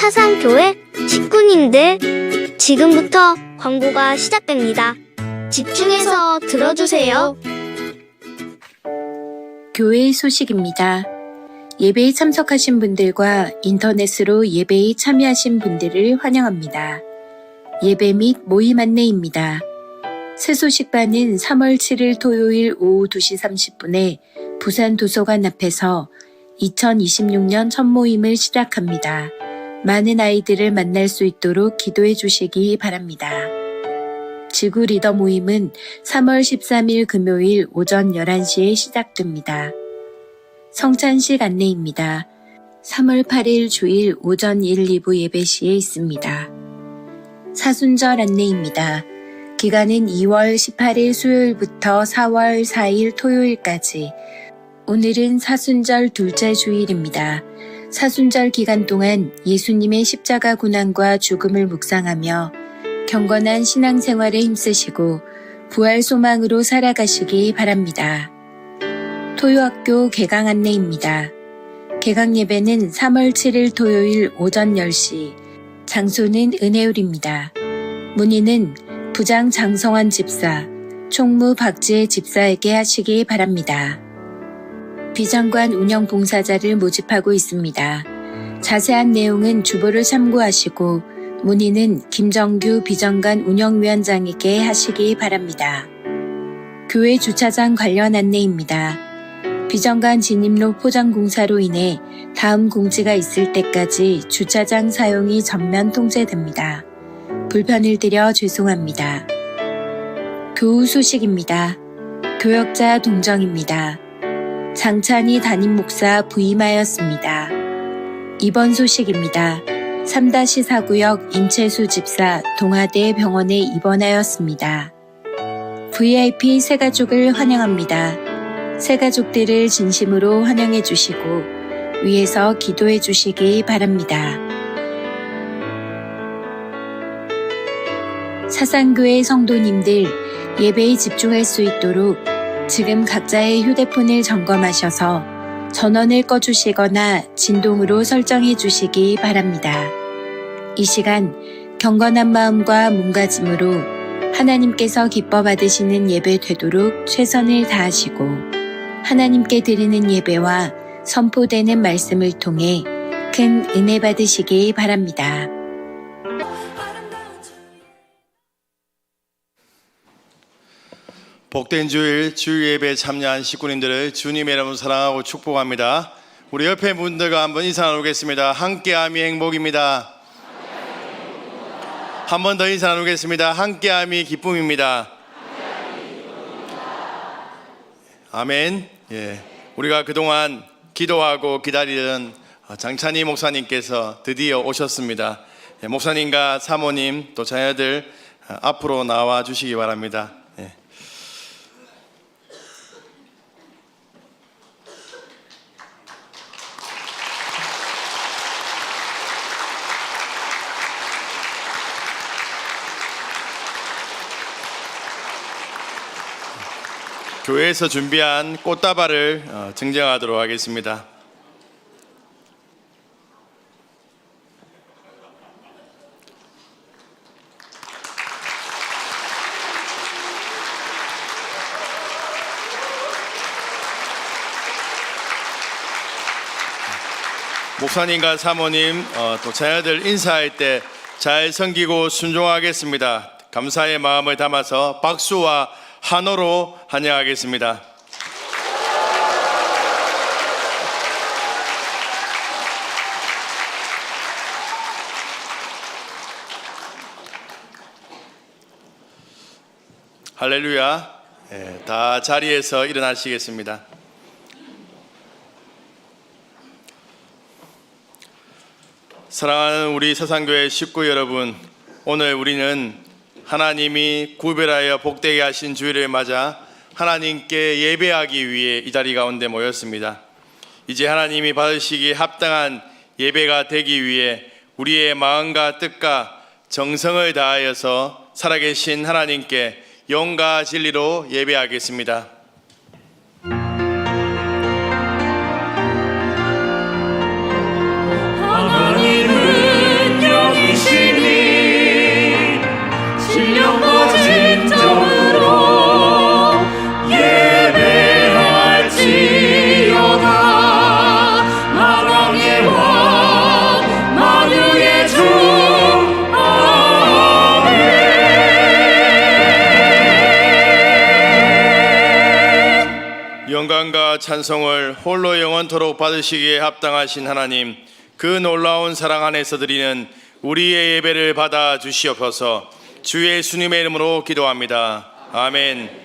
사상교회 식구님들, 지금부터 광고가 시작됩니다. 집중해서 들어주세요. 교회 소식입니다. 예배에 참석하신 분들과 인터넷으로 예배에 참여하신 분들을 환영합니다. 예배 및 모임 안내입니다. 새 소식반은 3월 7일 토요일 오후 2시 30분에 부산 도서관 앞에서 2026년 첫 모임을 시작합니다. 많은 아이들을 만날 수 있도록 기도해 주시기 바랍니다. 지구 리더 모임은 3월 13일 금요일 오전 11시에 시작됩니다. 성찬식 안내입니다. 3월 8일 주일 오전 1, 2부 예배 시에 있습니다. 사순절 안내입니다. 기간은 2월 18일 수요일부터 4월 4일 토요일까지. 오늘은 사순절 둘째 주일입니다. 사순절 기간 동안 예수님의 십자가 고난과 죽음을 묵상하며 경건한 신앙생활에 힘쓰시고 부활 소망으로 살아가시기 바랍니다. 토요학교 개강 안내입니다. 개강 예배는 3월 7일 토요일 오전 10시, 장소는 은혜울입니다. 문의는 부장 장성환 집사, 총무 박지혜 집사에게 하시기 바랍니다. 비장관 운영 봉사자를 모집하고 있습니다. 자세한 내용은 주보를 참고하시고 문의는 김정규 비장관 운영위원장에게 하시기 바랍니다. 교회 주차장 관련 안내입니다. 비정관 진입로 포장 공사로 인해 다음 공지가 있을 때까지 주차장 사용이 전면 통제됩니다. 불편을 드려 죄송합니다. 교우 소식입니다. 교역자 동정입니다. 장찬희 담임 목사 부임하였습니다. 이번 소식입니다. 3-4구역 임채수 집사 동아대 병원에 입원하였습니다. VIP 새가족을 환영합니다. 새가족들을 진심으로 환영해 주시고 위에서 기도해 주시기 바랍니다. 사상교회 성도님들, 예배에 집중할 수 있도록 지금 각자의 휴대폰을 점검하셔서 전원을 꺼주시거나 진동으로 설정해 주시기 바랍니다. 이 시간 경건한 마음과 몸가짐으로 하나님께서 기뻐 받으시는 예배 되도록 최선을 다하시고 하나님께 드리는 예배와 선포되는 말씀을 통해 큰 은혜 받으시기 바랍니다. 복된 주일 주일예배에 참여한 식구님들을 주님의 이름으로 사랑하고 축복합니다. 우리 옆에 분들과 한번 인사 나누겠습니다. 함께함이 행복입니다. 한 번 더 인사 나누겠습니다. 함께함이 기쁨입니다. 아멘. 예, 우리가 그동안 기도하고 기다리던 장찬희 목사님께서 드디어 오셨습니다. 예, 목사님과 사모님 또 자녀들 앞으로 나와 주시기 바랍니다. 예. 교회에서 준비한 꽃다발을 증정하도록 하겠습니다. 목사님과 사모님 또 자녀들 인사할 때 잘 섬기고 순종하겠습니다. 감사의 마음을 담아서 박수와 한호로 환영하겠습니다. 할렐루야. 다 자리에서 일어나시겠습니다. 사랑하는 우리 사상교회 식구 여러분, 오늘 우리는 하나님이 구별하여 복되게 하신 주일을 맞아 하나님께 예배하기 위해 이 자리 가운데 모였습니다. 이제 하나님이 받으시기 합당한 예배가 되기 위해 우리의 마음과 뜻과 정성을 다하여서 살아계신 하나님께 영과 진리로 예배하겠습니다. 하나님을 영광과 찬송을 홀로 영원토록 받으시기에 합당하신 하나님, 그 놀라운 사랑 안에서 드리는 우리의 예배를 받아 주시옵소서. 주 예수님의 이름으로 기도합니다. 아멘.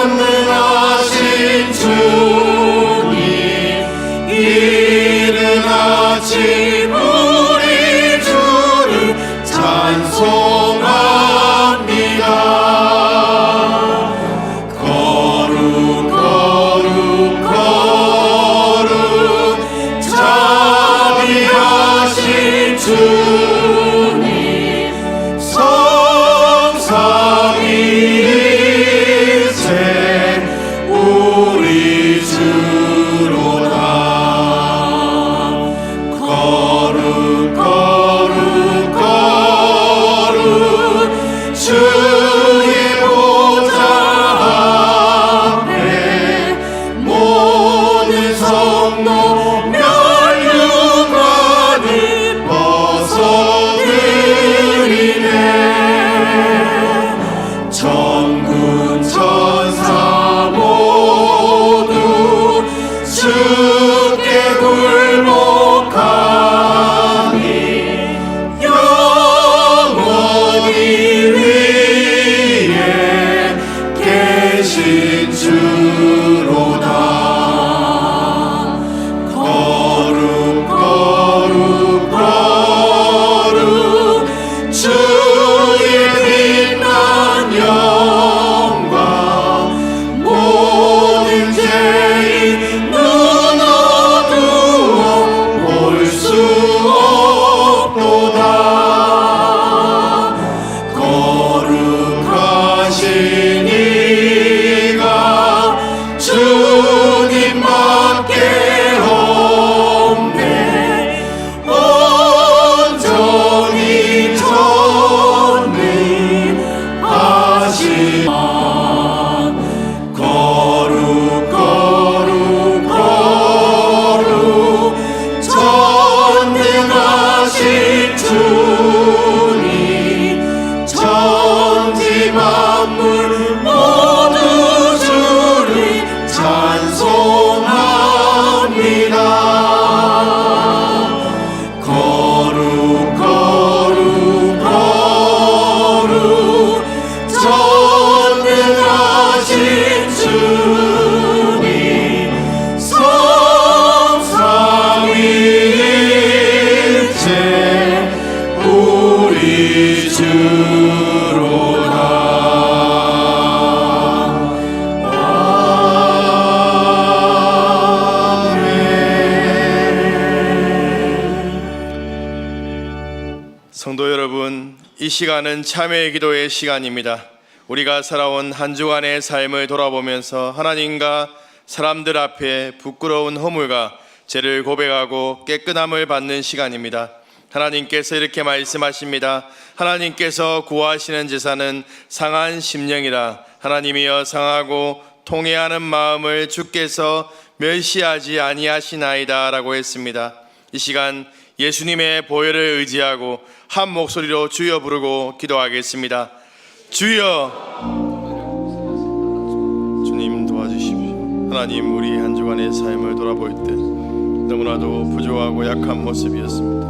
전능하신 주님, 이른 아침 우리 주를 찬송합니다. 거룩 거룩 거룩 자비하신 주님, 성삼위일체 우리 주로다. 거룩 거룩 거룩 주의 보좌 앞에 모든 성도 멸류관을 벗어드리네. 천군 천사 모두 주께 굴복하니 영원히 위에 계신 주로다. 거룩 거룩 거룩 주의 빛난 영광, 모든 죄인 눈 어두워 볼 수 없도다. 거룩하신 이가 주님밖에 없네. 온전히 전능하신 거룩 거룩 거룩 전능하신 주님, 천지 만물 모두 주를 찬송합니다. 거룩 거룩 거룩 전능하신 주님, 성삼위일체 우리 주로다. 성도 여러분, 이 시간은 참회의 기도의 시간입니다. 우리가 살아온 한 주간의 삶을 돌아보면서 하나님과 사람들 앞에 부끄러운 허물과 죄를 고백하고 깨끗함을 받는 시간입니다. 하나님께서 이렇게 말씀하십니다. 하나님께서 구하시는 제사는 상한 심령이라. 하나님이여 상하고 통회하는 마음을 주께서 멸시하지 아니하시나이다 라고 했습니다. 이 시간 예수님의 보혈을 의지하고 한 목소리로 주여 부르고 기도하겠습니다. 주여. 주님 도와주십시오. 하나님, 우리 한 주간의 삶을 돌아볼 때 너무나도 부족하고 약한 모습이었습니다.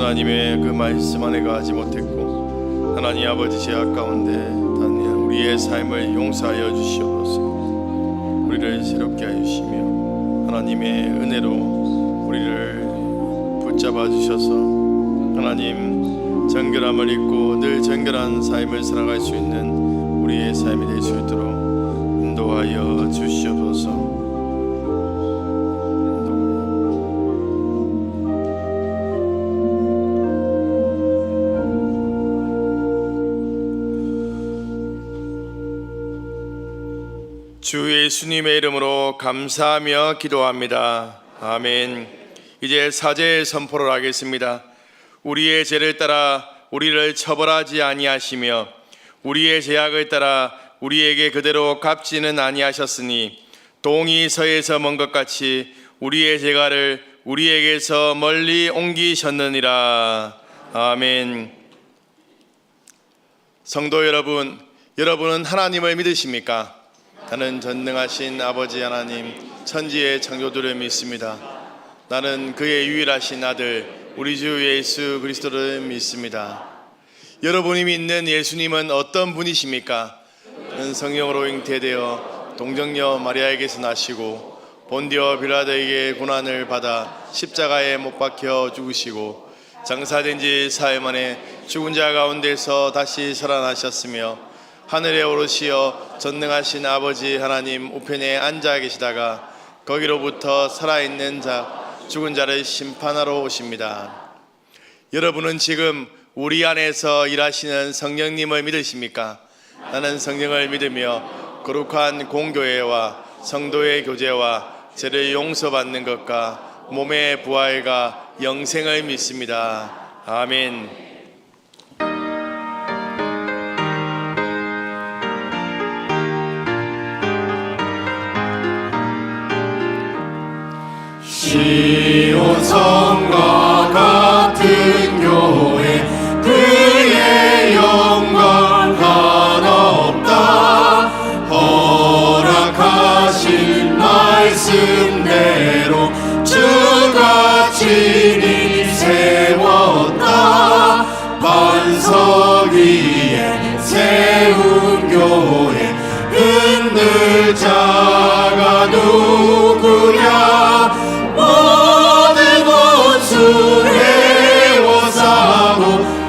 하나님의 그 말씀 안에 가지 못했고, 하나님 아버지 죄악 가운데 우리의 삶을 용서하여 주시옵소서. 우리를 새롭게 하시며 하나님의 은혜로 우리를 붙잡아 주셔서 하나님 정결함을 입고 늘 정결한 삶을 살아갈 수 있는 우리의 삶이 될 수 있도록 인도하여 주시옵소서. 주 예수님의 이름으로 감사하며 기도합니다. 아멘. 이제 사죄의 선포를 하겠습니다. 우리의 죄를 따라 우리를 처벌하지 아니하시며 우리의 죄악을 따라 우리에게 그대로 갚지는 아니하셨으니 동이 서에서 먼 것 같이 우리의 재가를 우리에게서 멀리 옮기셨느니라. 아멘. 성도 여러분, 여러분은 하나님을 믿으십니까? 나는 전능하신 아버지 하나님, 천지의 창조주를 믿습니다. 나는 그의 유일하신 아들 우리 주 예수 그리스도를 믿습니다. 여러분이 믿는 예수님은 어떤 분이십니까? 그는 성령으로 잉태되어 동정녀 마리아에게서 나시고 본디오 빌라도에게 고난을 받아 십자가에 못 박혀 죽으시고 장사된 지 사흘 만에 죽은 자 가운데서 다시 살아나셨으며 하늘에 오르시어 전능하신 아버지 하나님 우편에 앉아 계시다가 거기로부터 살아있는 자 죽은 자를 심판하러 오십니다. 여러분은 지금 우리 안에서 일하시는 성령님을 믿으십니까? 나는 성령을 믿으며 거룩한 공교회와 성도의 교제와 죄를 용서받는 것과 몸의 부활과 영생을 믿습니다. 아멘. 시온 성과 같은 교회 그의 영광 하나 없다. 허락하신 말씀대로 주가 친히 세웠다. 반석 위에 세운 교회 흔들 자가 누구냐. 모든 원수 해워사도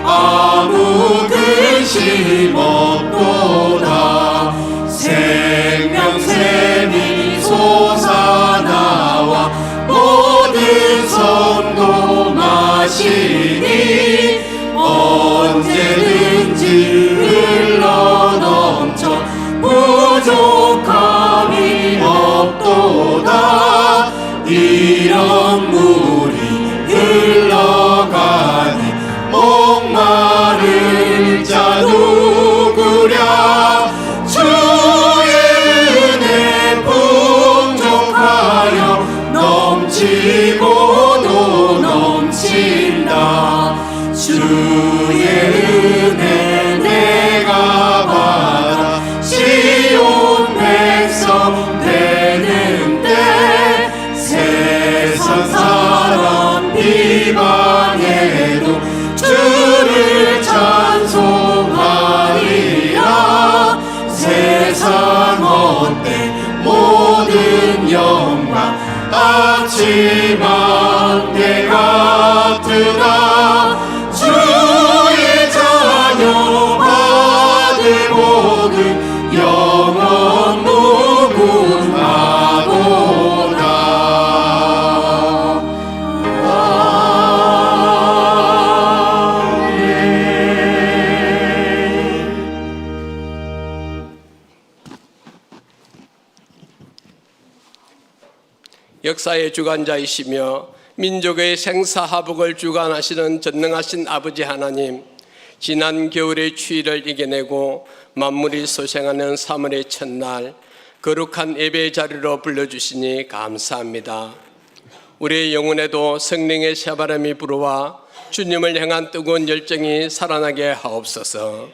아무 근심 없도다. 생명샘이 솟아나와 모든 성도 마시니 언제든지 흘러넘쳐 부족함이 없도다. 이런 물이 흘러가니 목마를 자 누구랴. 주의 은혜 풍족하여 넘치고도 넘친다. 주의 은혜 내가 받아 시온 백성 되는 때 세상 사람 비방해도 주를 찬송하리라. 세상 헛된 모든 영광 아침 안개 같으나 주의 자녀 받을 복은 영원 무궁하도다. 역사의 주관자이시며 민족의 생사화복을 주관하시는 전능하신 아버지 하나님, 지난 겨울의 추위를 이겨내고 만물이 소생하는 3월의 첫날 거룩한 예배의 자리로 불러주시니 감사합니다. 우리의 영혼에도 성령의 새바람이 불어와 주님을 향한 뜨거운 열정이 살아나게 하옵소서.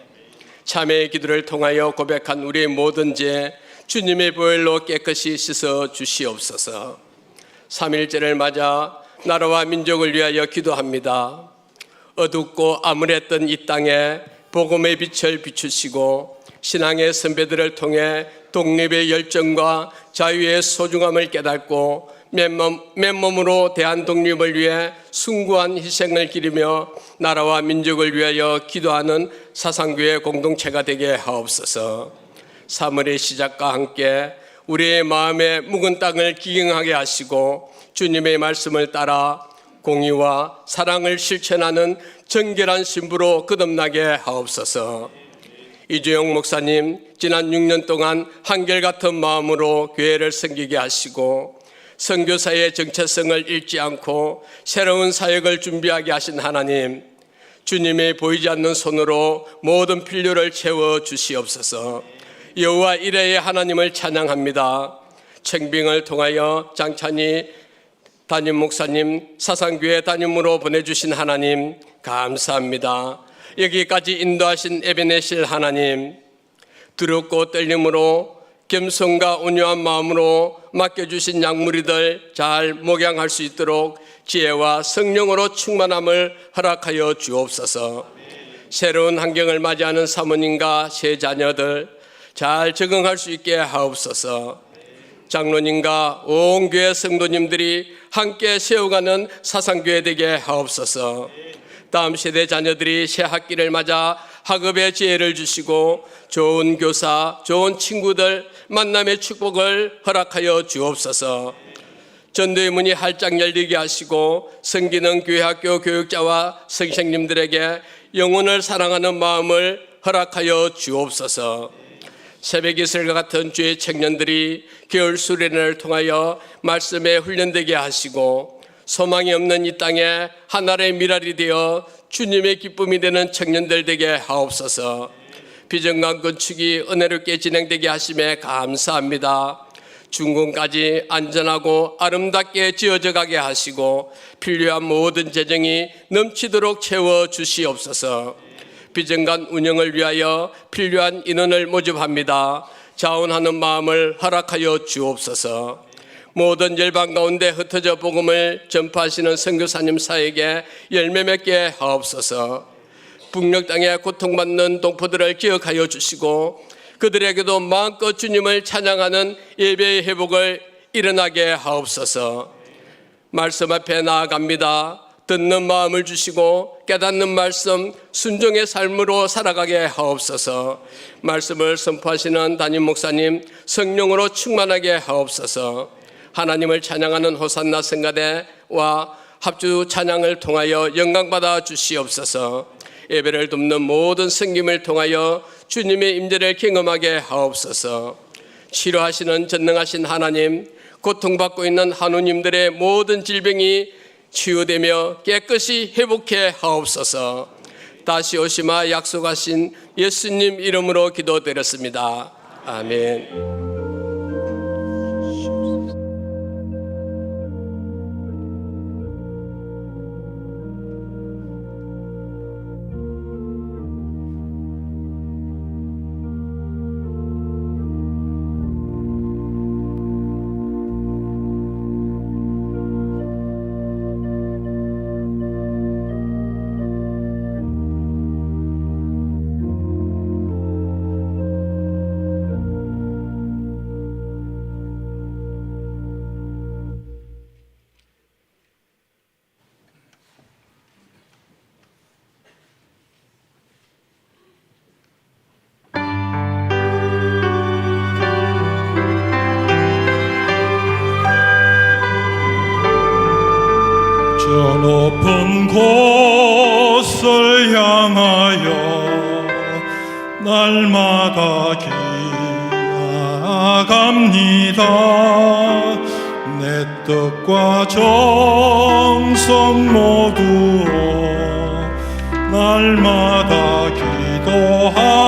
참회의 기도를 통하여 고백한 우리의 모든 죄 주님의 보혈로 깨끗이 씻어 주시옵소서. 3.1절을 맞아 나라와 민족을 위하여 기도합니다. 어둡고 암울했던 이 땅에 복음의 빛을 비추시고 신앙의 선배들을 통해 독립의 열정과 자유의 소중함을 깨닫고 맨몸으로 대한독립을 위해 숭고한 희생을 기리며 나라와 민족을 위하여 기도하는 사상교회 공동체가 되게 하옵소서. 3월의 시작과 함께 우리의 마음의 묵은 땅을 기경하게 하시고 주님의 말씀을 따라 공의와 사랑을 실천하는 정결한 신부로 거듭나게 하옵소서. 이주영 목사님, 지난 6년 동안 한결같은 마음으로 교회를 섬기게 하시고 선교사의 정체성을 잃지 않고 새로운 사역을 준비하게 하신 하나님, 주님의 보이지 않는 손으로 모든 필요를 채워 주시옵소서. 여호와 이레의 하나님을 찬양합니다. 청빙을 통하여 장찬희 담임 목사님, 사상교회 담임으로 보내주신 하나님 감사합니다. 여기까지 인도하신 에베네실 하나님, 두렵고 떨림으로 겸손과 온유한 마음으로 맡겨주신 양무리들 잘 목양할 수 있도록 지혜와 성령으로 충만함을 허락하여 주옵소서. 새로운 환경을 맞이하는 사모님과 새 자녀들 잘 적응할 수 있게 하옵소서. 장로님과 온 교회 성도님들이 함께 세워가는 사상교회 되게 하옵소서. 다음 세대 자녀들이 새 학기를 맞아 학업의 지혜를 주시고 좋은 교사, 좋은 친구들 만남의 축복을 허락하여 주옵소서. 전도의 문이 활짝 열리게 하시고 섬기는 교회학교 교육자와 선생님들에게 영혼을 사랑하는 마음을 허락하여 주옵소서. 새벽 이슬과 같은 주의 청년들이 겨울 수련회를 통하여 말씀에 훈련되게 하시고 소망이 없는 이 땅에 하늘의 미랄이 되어 주님의 기쁨이 되는 청년들 되게 하옵소서. 비전관 건축이 은혜롭게 진행되게 하심에 감사합니다. 준공까지 안전하고 아름답게 지어져 가게 하시고 필요한 모든 재정이 넘치도록 채워 주시옵소서. 비전관 운영을 위하여 필요한 인원을 모집합니다. 자원하는 마음을 허락하여 주옵소서. 모든 열방 가운데 흩어져 복음을 전파하시는 선교사님 사에게 열매 맺게 하옵소서. 북녘 땅에 고통받는 동포들을 기억하여 주시고 그들에게도 마음껏 주님을 찬양하는 예배의 회복을 일어나게 하옵소서. 말씀 앞에 나아갑니다. 듣는 마음을 주시고 깨닫는 말씀 순종의 삶으로 살아가게 하옵소서. 말씀을 선포하시는 담임 목사님 성령으로 충만하게 하옵소서. 하나님을 찬양하는 호산나 성가대와 합주 찬양을 통하여 영광받아 주시옵소서. 예배를 돕는 모든 성김을 통하여 주님의 임재를 경험하게 하옵소서. 치료하시는 전능하신 하나님, 고통받고 있는 한우님들의 모든 질병이 치유되며 깨끗이 회복해 하옵소서. 다시 오시마 약속하신 예수님 이름으로 기도드렸습니다. 아멘. 저 높은 곳을 향하여 날마다 기나갑니다. 내 뜻과 정성 모두로 날마다 기도합니다.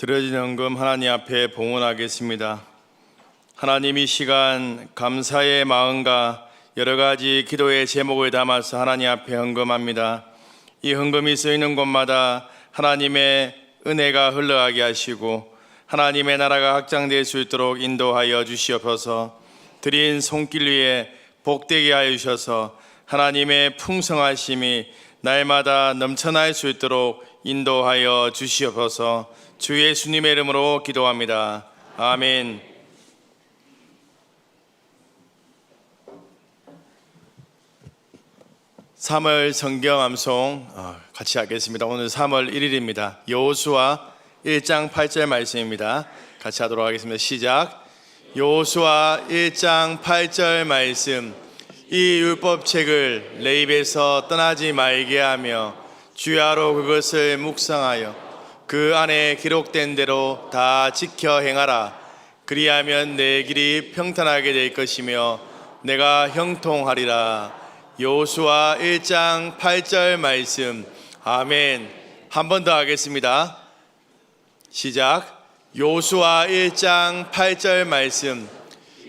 드려진 헌금 하나님 앞에 봉헌하겠습니다. 하나님, 이 시간 감사의 마음과 여러 가지 기도의 제목을 담아서 하나님 앞에 헌금합니다. 이 헌금이 쓰이는 곳마다 하나님의 은혜가 흘러가게 하시고 하나님의 나라가 확장될 수 있도록 인도하여 주시옵소서. 드린 손길 위에 복되게 하여 주셔서 하나님의 풍성하심이 날마다 넘쳐날 수 있도록 인도하여 주시옵소서. 주 예수님의 이름으로 기도합니다. 아멘. (3월) 성경 암송 같이 하겠습니다. 오늘 3월 1일입니다. 여호수아 1장 8절 말씀입니다. 같이 하도록 하겠습니다. 시작. 여호수아 1장 8절 말씀. 이 율법책을 내 입에서 떠나지 말게 하며 주야로 그것을 묵상하여 그 안에 기록된 대로 다 지켜 행하라. 그리하면 내 길이 평탄하게 될 것이며 내가 형통하리라. 여호수아 1장 8절 말씀. 아멘. 한 번 더 하겠습니다. 시작. 여호수아 1장 8절 말씀.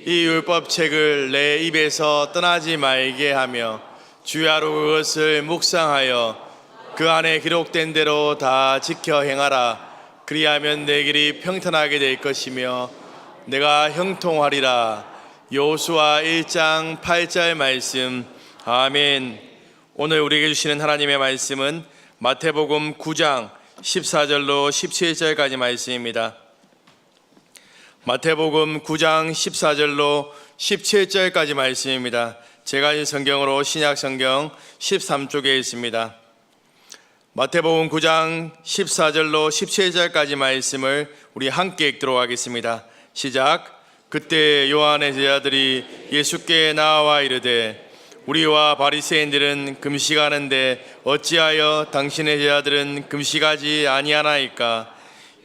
이 율법책을 내 입에서 떠나지 말게 하며 주야로 그것을 묵상하여 그 안에 기록된 대로 다 지켜 행하라. 그리하면 내 길이 평탄하게 될 것이며 내가 형통하리라. 여호수아 1장 8절 말씀. 아멘. 오늘 우리에게 주시는 하나님의 말씀은 마태복음 9장 14절로 17절까지 말씀입니다. 마태복음 9장 14절로 17절까지 말씀입니다. 제가 이 성경으로 신약성경 13쪽에 있습니다. 마태복음 9장 14절로 17절까지 말씀을 우리 함께 읽도록 하겠습니다. 시작. 그때 요한의 제자들이 예수께 나와 이르되 우리와 바리새인들은 금식하는데 어찌하여 당신의 제자들은 금식하지 아니하나이까?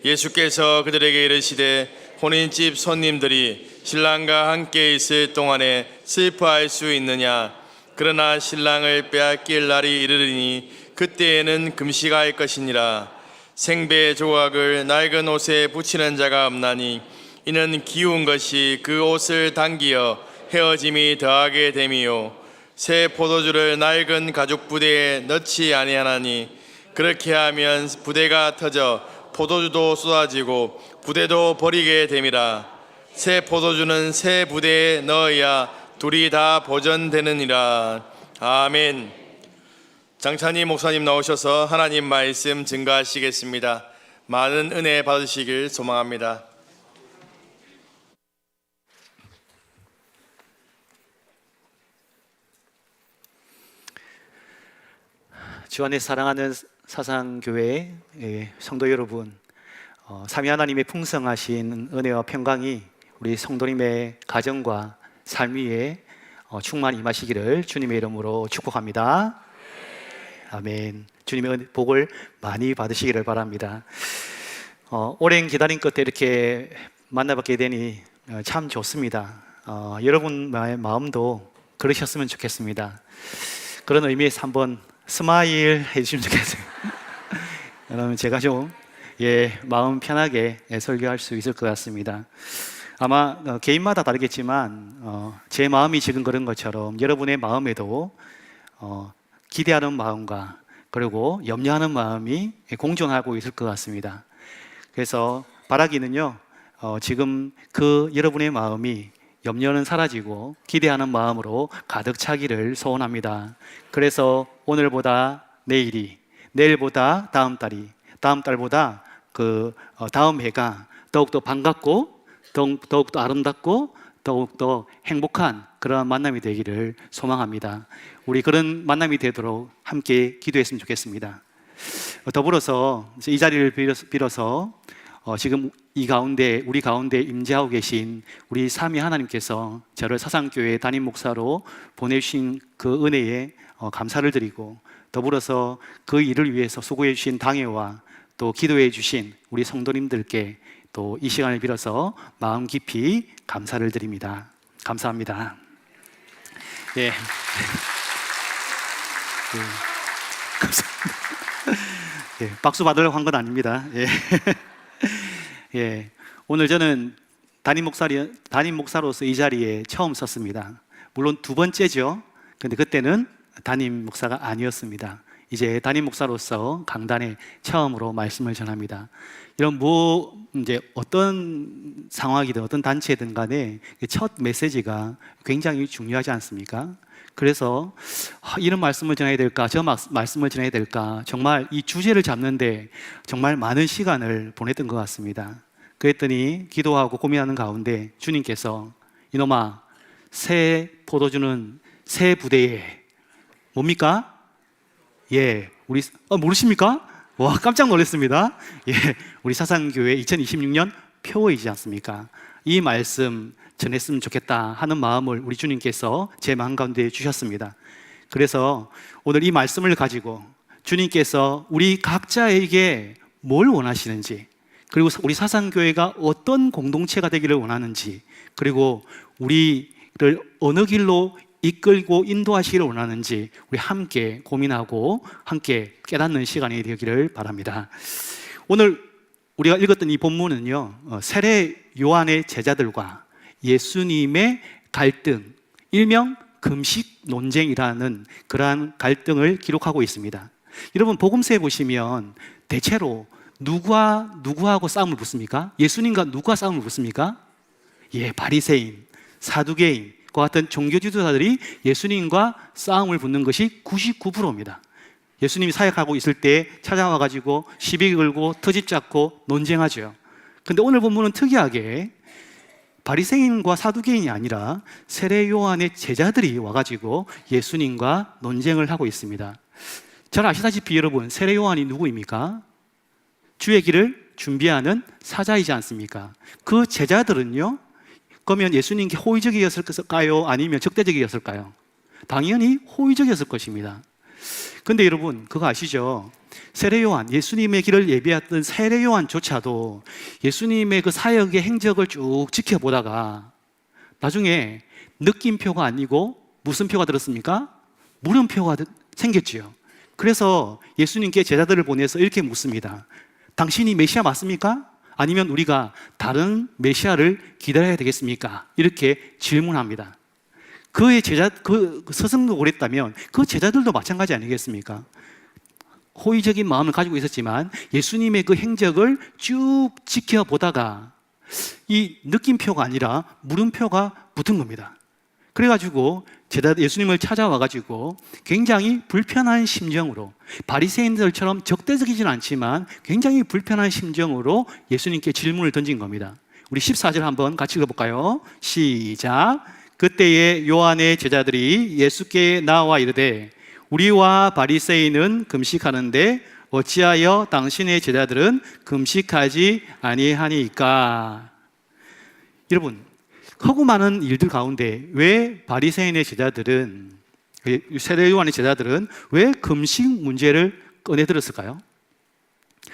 예수께서 그들에게 이르시되 혼인집 손님들이 신랑과 함께 있을 동안에 슬퍼할 수 있느냐? 그러나 신랑을 빼앗길 날이 이르리니 그때에는 금식할 것이니라. 생배 조각을 낡은 옷에 붙이는 자가 없나니 이는 기운 것이 그 옷을 당기어 헤어짐이 더하게 됨이요 새 포도주를 낡은 가죽 부대에 넣지 아니하나니 그렇게 하면 부대가 터져 포도주도 쏟아지고 부대도 버리게 됨이라. 새 포도주는 새 부대에 넣어야 둘이 다 보존되느니라. 아멘. 장찬희 목사님 나오셔서 하나님 말씀 증거하시겠습니다. 많은 은혜 받으시길 소망합니다. 주 안에 사랑하는 사상교회 성도 여러분, 삼위 하나님의 풍성하신 은혜와 평강이 우리 성도님의 가정과 삶 위에 충만히 임하시기를 주님의 이름으로 축복합니다. 아멘. 주님의 복을 많이 받으시기를 바랍니다. 오랜 기다림 끝에 이렇게 만나뵙게 되니 참 좋습니다. 여러분의 마음도 그러셨으면 좋겠습니다. 그런 의미에서 한번 스마일 해주시면 좋겠어요. 그러면 제가 좀 마음 편하게 설교할 수 있을 것 같습니다. 아마 개인마다 다르겠지만 제 마음이 지금 그런 것처럼 여러분의 마음에도 기대하는 마음과 그리고 염려하는 마음이 공존하고 있을 것 같습니다. 그래서 바라기는요, 지금 그 여러분의 마음이 염려는 사라지고 기대하는 마음으로 가득 차기를 소원합니다. 그래서 오늘보다 내일이, 내일보다 다음 달이, 다음 달보다 다음 해가 더욱더 반갑고 더욱더 아름답고 더욱더 행복한 그러한 만남이 되기를 소망합니다. 우리 그런 만남이 되도록 함께 기도했으면 좋겠습니다. 더불어서 이 자리를 빌어서 지금 우리 가운데 임재하고 계신 우리 삼위 하나님께서 저를 사상교회 담임 목사로 보내주신 그 은혜에 감사를 드리고, 더불어서 그 일을 위해서 수고해 주신 당회와 또 기도해 주신 우리 성도님들께 또 이 시간을 빌어서 마음 깊이 감사를 드립니다. 감사합니다. 예. 감사합니다. 예, 박수 받으려고 한 건 아닙니다. 예. 예, 오늘 저는 담임 목사로서 이 자리에 처음 섰습니다. 물론 두 번째죠. 근데 그때는 담임 목사가 아니었습니다. 이제 담임 목사로서 강단에 처음으로 말씀을 전합니다. 이런 이제 어떤 상황이든 어떤 단체든 간에 첫 메시지가 굉장히 중요하지 않습니까? 그래서 이런 말씀을 전해야 될까, 저 말씀을 전해야 될까, 정말 이 주제를 잡는데 정말 많은 시간을 보냈던 것 같습니다. 그랬더니 기도하고 고민하는 가운데 주님께서 이놈아, 새 포도주는 새 부대에 뭡니까? 예, 우리 모르십니까? 와, 깜짝 놀랐습니다. 예, 우리 사상교회 2026년 표어이지 않습니까? 이 말씀 전했으면 좋겠다 하는 마음을 우리 주님께서 제 마음 가운데 주셨습니다. 그래서 오늘 이 말씀을 가지고 주님께서 우리 각자에게 뭘 원하시는지, 그리고 우리 사상교회가 어떤 공동체가 되기를 원하는지, 그리고 우리를 어느 길로 이끌고 인도하시기를 원하는지 우리 함께 고민하고 함께 깨닫는 시간이 되기를 바랍니다. 오늘 우리가 읽었던 이 본문은요, 세례 요한의 제자들과 예수님의 갈등, 일명 금식 논쟁이라는 그러한 갈등을 기록하고 있습니다. 여러분, 복음서에 보시면 대체로 누구하고 싸움을 붙습니까? 예수님과 누가 싸움을 붙습니까? 예, 바리새인, 사두개인 과 같은 종교 지도자들이 예수님과 싸움을 붙는 것이 99%입니다. 예수님이 사역하고 있을 때 찾아와 가지고 시비 걸고 트집 잡고 논쟁하죠. 근데 오늘 본문은 특이하게 바리새인과 사두개인이 아니라 세례 요한의 제자들이 와 가지고 예수님과 논쟁을 하고 있습니다. 잘 아시다시피 여러분, 세례 요한이 누구입니까? 주의 길을 준비하는 사자이지 않습니까? 그 제자들은요, 그러면 예수님께 호의적이었을까요? 아니면 적대적이었을까요? 당연히 호의적이었을 것입니다. 근데 여러분, 그거 아시죠? 세례요한, 예수님의 길을 예비했던 세례요한조차도 예수님의 그 사역의 행적을 쭉 지켜보다가 나중에 느낌표가 아니고 무슨 표가 들었습니까? 물음표가 생겼지요. 그래서 예수님께 제자들을 보내서 이렇게 묻습니다. 당신이 메시아 맞습니까? 아니면 우리가 다른 메시아를 기다려야 되겠습니까? 이렇게 질문합니다. 그의 그 스승도 그랬다면 그 제자들도 마찬가지 아니겠습니까? 호의적인 마음을 가지고 있었지만 예수님의 그 행적을 쭉 지켜보다가 이 느낌표가 아니라 물음표가 붙은 겁니다. 그래가지고 예수님을 찾아와가지고 굉장히 불편한 심정으로, 바리새인들처럼 적대적이진 않지만 굉장히 불편한 심정으로 예수님께 질문을 던진 겁니다. 우리 14절 한번 같이 읽어볼까요? 시작. 그때에 요한의 제자들이 예수께 나와 이르되 우리와 바리새인은 금식하는데 어찌하여 당신의 제자들은 금식하지 아니하니까? 여러분, 크고 많은 일들 가운데 왜 바리새인의 제자들은, 세례 요한의 제자들은 왜 금식 문제를 꺼내들었을까요?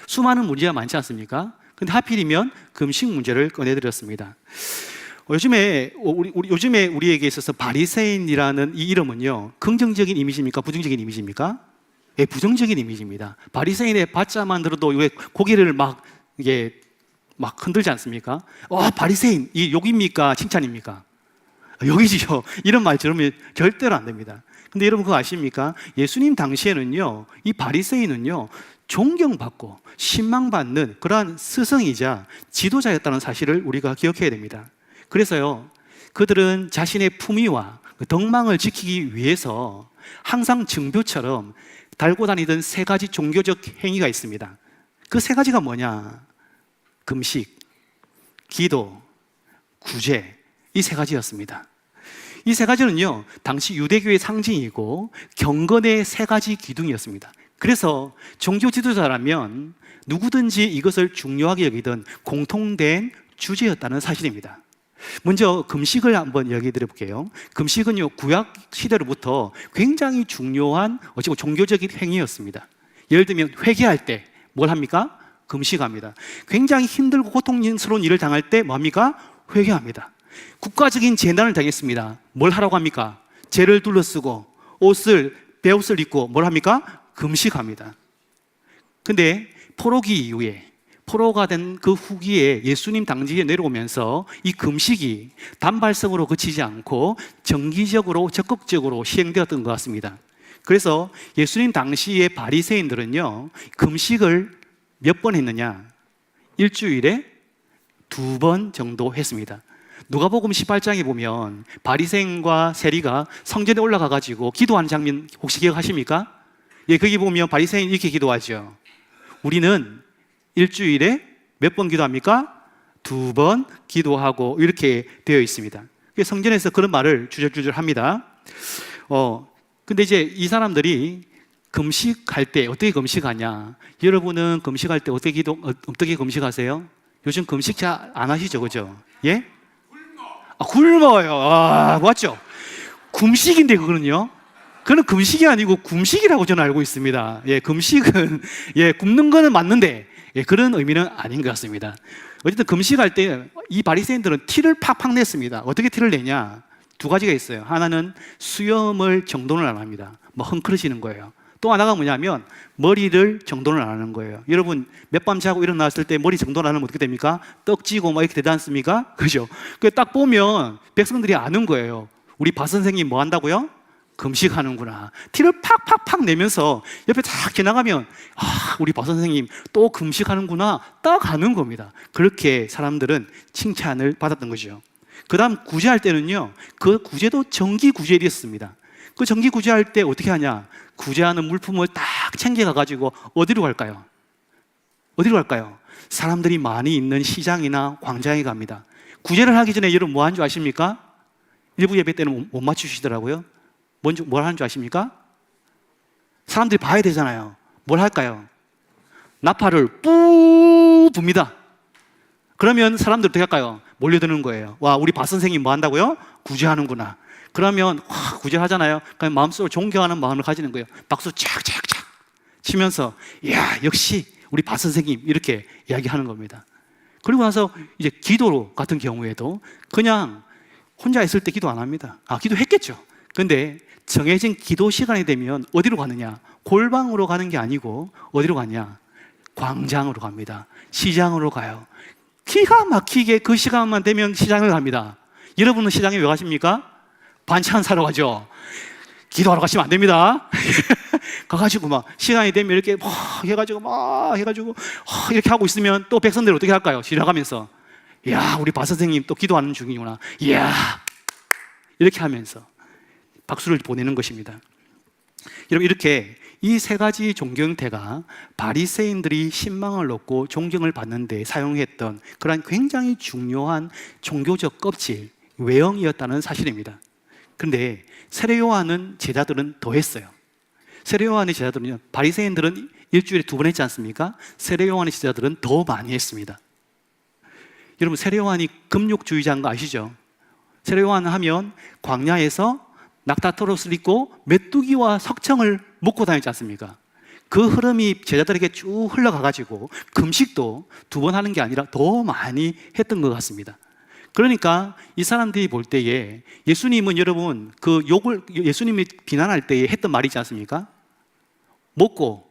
수많은 문제가 많지 않습니까? 근데 하필이면 금식 문제를 꺼내들었습니다. 요즘에 우리에게 있어서 바리새인이라는 이 이름은요, 긍정적인 이미지입니까? 부정적인 이미지입니까? 예, 부정적인 이미지입니다. 바리새인의 바자만 들어도 왜 고개를 막 흔들지 않습니까? 와, 바리새인, 이 욕입니까? 칭찬입니까? 욕이지요. 이런 말 들으면 절대로 안 됩니다. 근데 여러분 그거 아십니까? 예수님 당시에는요, 이 바리새인은요, 존경받고 신망받는 그러한 스승이자 지도자였다는 사실을 우리가 기억해야 됩니다. 그래서요, 그들은 자신의 품위와 덕망을 지키기 위해서 항상 증표처럼 달고 다니던 세 가지 종교적 행위가 있습니다. 그 세 가지가 뭐냐? 금식, 기도, 구제, 이 세 가지였습니다. 이 세 가지는요, 당시 유대교의 상징이고 경건의 세 가지 기둥이었습니다. 그래서 종교 지도자라면 누구든지 이것을 중요하게 여기던 공통된 주제였다는 사실입니다. 먼저 금식을 한번 이야기해 드려볼게요. 금식은요, 구약 시대로부터 굉장히 중요한 종교적인 행위였습니다. 예를 들면 회개할 때 뭘 합니까? 금식합니다. 굉장히 힘들고 고통스러운 일을 당할 때 뭡니까? 회개합니다. 국가적인 재난을 당했습니다. 뭘 하라고 합니까? 재를 둘러쓰고 베옷을 입고 뭘 합니까? 금식합니다. 근데 포로기 포로가 된 그 후기에 예수님 당시에 내려오면서 이 금식이 단발성으로 그치지 않고 정기적으로 적극적으로 시행되었던 것 같습니다. 그래서 예수님 당시의 바리새인들은요, 금식을 몇 번 했느냐? 일주일에 2번 정도 했습니다. 누가복음 18장에 보면 바리새인과 세리가 성전에 올라가 가지고 기도하는 장면 혹시 기억하십니까? 예, 거기 보면 바리새인이 이렇게 기도하죠. 우리는 일주일에 몇 번 기도합니까? 2번 기도하고 이렇게 되어 있습니다. 성전에서 그런 말을 주절주절 합니다. 근데 이제 이 사람들이 금식할 때 어떻게 금식하냐? 여러분은 금식할 때 어떻게 금식하세요? 요즘 금식 잘 안 하시죠, 그죠? 예? 굶어요. 맞죠? 금식인데 그거는요? 그건 금식이 아니고 굶식이라고 저는 알고 있습니다. 예, 금식은 굶는 거는 맞는데 그런 의미는 아닌 것 같습니다. 어쨌든 금식할 때 이 바리새인들은 티를 팍팍 냈습니다. 어떻게 티를 내냐? 2가지가 있어요. 하나는 수염을 정돈을 안 합니다. 헝클어지는 거예요. 또 하나가 뭐냐면 머리를 정돈을 안 하는 거예요. 여러분 몇 밤 자고 일어났을 때 머리 정돈 안 하면 어떻게 됩니까? 떡지고 막 이렇게 되지 않습니까? 그죠? 딱 보면 백성들이 아는 거예요. 우리 박 선생님 뭐 한다고요? 금식하는구나. 티를 팍팍팍 내면서 옆에 탁 지나가면 우리 박 선생님 또 금식하는구나 딱 아는 겁니다. 그렇게 사람들은 칭찬을 받았던 거죠. 그 다음 구제할 때는요, 그 구제도 정기 구제일이었습니다. 그 정기 구제할 때 어떻게 하냐? 구제하는 물품을 딱 챙겨가 가지고 어디로 갈까요? 어디로 갈까요? 사람들이 많이 있는 시장이나 광장에 갑니다. 구제를 하기 전에 여러분 뭐 하는 줄 아십니까? 일부 예배 때는 못 맞추시더라고요. 뭘 하는 줄 아십니까? 사람들이 봐야 되잖아요. 뭘 할까요? 나팔을 뿌 붑니다. 그러면 사람들 어떻게 할까요? 몰려드는 거예요. 와, 우리 박 선생님 뭐 한다고요? 구제하는구나. 그러면 구제하잖아요. 그럼 마음속으로 존경하는 마음을 가지는 거예요. 박수 착착착 치면서 야, 역시 우리 박 선생님 이렇게 이야기하는 겁니다. 그리고 나서 이제 기도 같은 경우에도 그냥 혼자 있을 때 기도 안 합니다. 기도했겠죠. 근데 정해진 기도 시간이 되면 어디로 가느냐? 골방으로 가는 게 아니고 어디로 가냐? 광장으로 갑니다. 시장으로 가요. 기가 막히게 그 시간만 되면 시장을 갑니다. 여러분은 시장에 왜 가십니까? 반찬 사러 가죠. 기도하러 가시면 안 됩니다. 가가지고 막 시간이 되면 이렇게 막 해가지고 이렇게 하고 있으면 또 백성들이 어떻게 할까요? 지나가면서 야, 우리 박 선생님 또 기도하는 중이구나. 이야, 이렇게 하면서 박수를 보내는 것입니다. 여러분, 이렇게 이 3가지 종교 형태가 바리새인들이 신망을 얻고 존경을 받는 데 사용했던 그런 굉장히 중요한 종교적 껍질, 외형이었다는 사실입니다. 그런데 세례 요한은 제자들은 더 했어요. 세례 요한의 제자들은요, 바리새인들은 일주일에 2번 했지 않습니까? 세례 요한의 제자들은 더 많이 했습니다. 여러분, 세례 요한이 금욕주의자인 거 아시죠? 세례 요한 하면 광야에서 낙타토롯을 입고 메뚜기와 석청을 먹고 다녔지 않습니까? 그 흐름이 제자들에게 쭉 흘러가가지고 금식도 2번 하는 게 아니라 더 많이 했던 것 같습니다. 그러니까 이 사람들이 볼 때에 예수님은 여러분 그 욕을 예수님이 비난할 때에 했던 말이지 않습니까? 먹고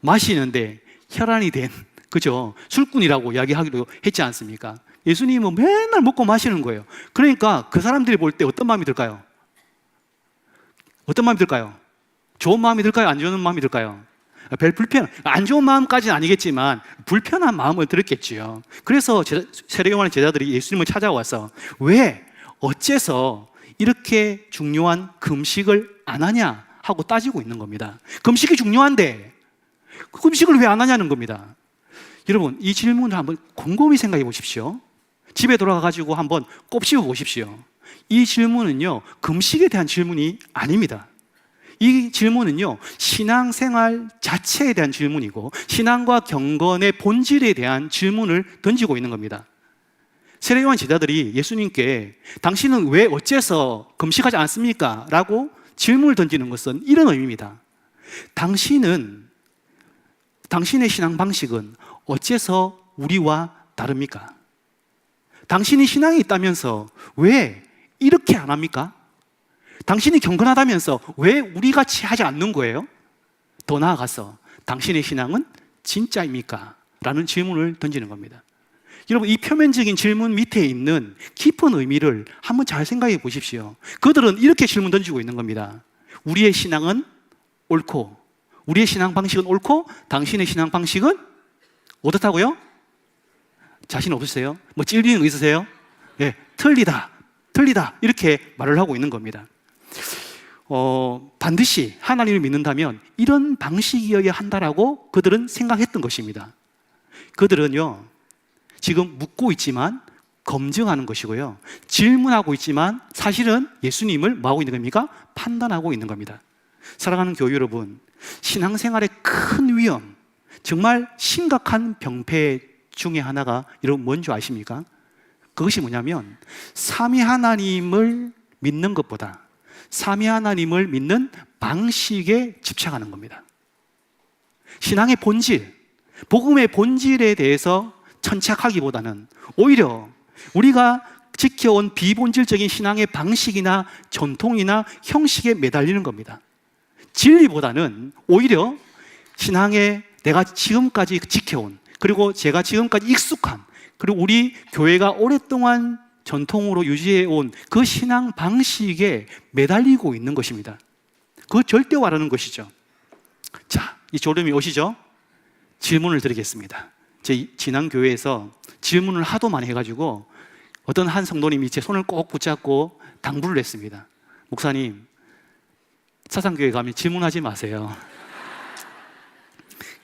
마시는데 혈안이 된, 그죠? 술꾼이라고 이야기하기도 했지 않습니까? 예수님은 맨날 먹고 마시는 거예요. 그러니까 그 사람들이 볼 때 어떤 마음이 들까요? 어떤 마음이 들까요? 좋은 마음이 들까요? 안 좋은 마음이 들까요? 안 좋은 마음까지는 아니겠지만 불편한 마음을 들었겠지요. 그래서 세례 요한의 제자들이 예수님을 찾아와서 왜 어째서 이렇게 중요한 금식을 안 하냐 하고 따지고 있는 겁니다. 금식이 중요한데 금식을 왜 안 하냐는 겁니다. 여러분, 이 질문을 한번 곰곰이 생각해 보십시오. 집에 돌아가가지고 한번 곱씹어 보십시오. 이 질문은요, 금식에 대한 질문이 아닙니다. 이 질문은요, 신앙생활 자체에 대한 질문이고 신앙과 경건의 본질에 대한 질문을 던지고 있는 겁니다. 세례 요한 제자들이 예수님께 당신은 왜 어째서 금식하지 않습니까? 라고 질문을 던지는 것은 이런 의미입니다. 당신의 신앙 방식은 어째서 우리와 다릅니까? 당신이 신앙이 있다면서 왜 이렇게 안 합니까? 당신이 경건하다면서 왜 우리 같이 하지 않는 거예요? 더 나아가서 당신의 신앙은 진짜입니까? 라는 질문을 던지는 겁니다. 여러분, 이 표면적인 질문 밑에 있는 깊은 의미를 한번 잘 생각해 보십시오. 그들은 이렇게 질문 던지고 있는 겁니다. 우리의 신앙은 옳고, 우리의 신앙 방식은 옳고, 당신의 신앙 방식은 어떻다고요? 자신 없으세요? 뭐 찔리는 거 있으세요? 예, 틀리다, 틀리다 이렇게 말을 하고 있는 겁니다. 반드시 하나님을 믿는다면 이런 방식이어야 한다라고 그들은 생각했던 것입니다. 그들은요, 지금 묻고 있지만 검증하는 것이고요, 질문하고 있지만 사실은 예수님을 뭐하고 있는 겁니까? 판단하고 있는 겁니다. 사랑하는 교회 여러분, 신앙생활의 큰 위험, 정말 심각한 병폐 중에 하나가 여러분 뭔지 아십니까? 그것이 뭐냐면 삼위 하나님을 믿는 것보다 삼위 하나님을 믿는 방식에 집착하는 겁니다. 신앙의 본질, 복음의 본질에 대해서 천착하기보다는 오히려 우리가 지켜온 비본질적인 신앙의 방식이나 전통이나 형식에 매달리는 겁니다. 진리보다는 오히려 신앙의 내가 지금까지 지켜온, 그리고 제가 지금까지 익숙한, 그리고 우리 교회가 오랫동안 전통으로 유지해온 그 신앙 방식에 매달리고 있는 것입니다. 그걸 절대화라는 것이죠. 자, 이 졸음이 오시죠? 질문을 드리겠습니다. 제 지난 교회에서 질문을 하도 많이 해가지고 어떤 한 성도님이 제 손을 꼭 붙잡고 당부를 했습니다. 목사님, 사상교회 가면 질문하지 마세요.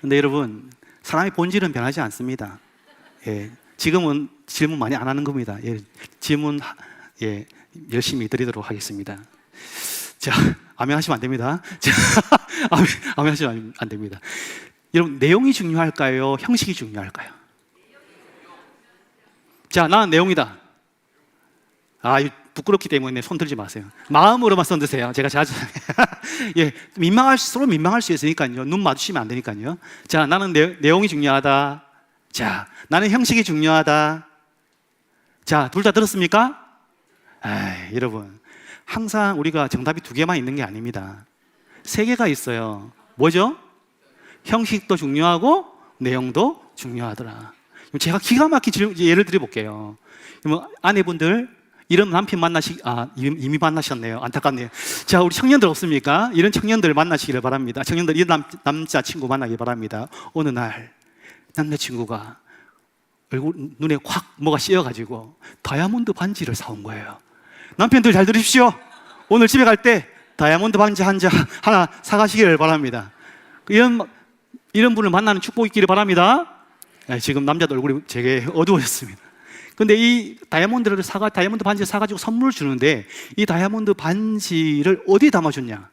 근데 여러분, 사람의 본질은 변하지 않습니다. 예, 지금은 질문 많이 안 하는 겁니다. 예, 질문 열심히 드리도록 하겠습니다. 자, 아멘 하시면 안 됩니다. 자, 아멘 하시면 안 됩니다. 여러분, 내용이 중요할까요? 형식이 중요할까요? 자, 나는 내용이다. 부끄럽기 때문에 손 들지 마세요. 마음으로만 손 드세요. 제가 자주 예, 서로 민망할 수 있으니까요. 눈 마주치면 안 되니까요. 자, 나는 내용이 중요하다. 자, 나는 형식이 중요하다. 자, 둘 다 들었습니까? 여러분, 항상 우리가 정답이 두 개만 있는 게 아닙니다. 세 개가 있어요. 뭐죠? 형식도 중요하고 내용도 중요하더라. 제가 기가 막힌 예를 드려볼게요. 아내분들 이런 남편 이미 만나셨네요. 안타깝네요. 자, 우리 청년들 없습니까? 이런 청년들 만나시기를 바랍니다. 청년들 이런 남자친구 만나기 바랍니다. 어느 날 남자친구가 눈에 확 뭐가 씌어가지고 다이아몬드 반지를 사온 거예요. 남편들 잘 들으십시오. 오늘 집에 갈 때 다이아몬드 반지 하나 사가시기를 바랍니다. 이런 분을 만나는 축복이 있기를 바랍니다. 지금 남자들 얼굴이 되게 어두워졌습니다. 근데 이 다이아몬드 반지를 사가지고 선물을 주는데 이 다이아몬드 반지를 어디에 담아줬냐?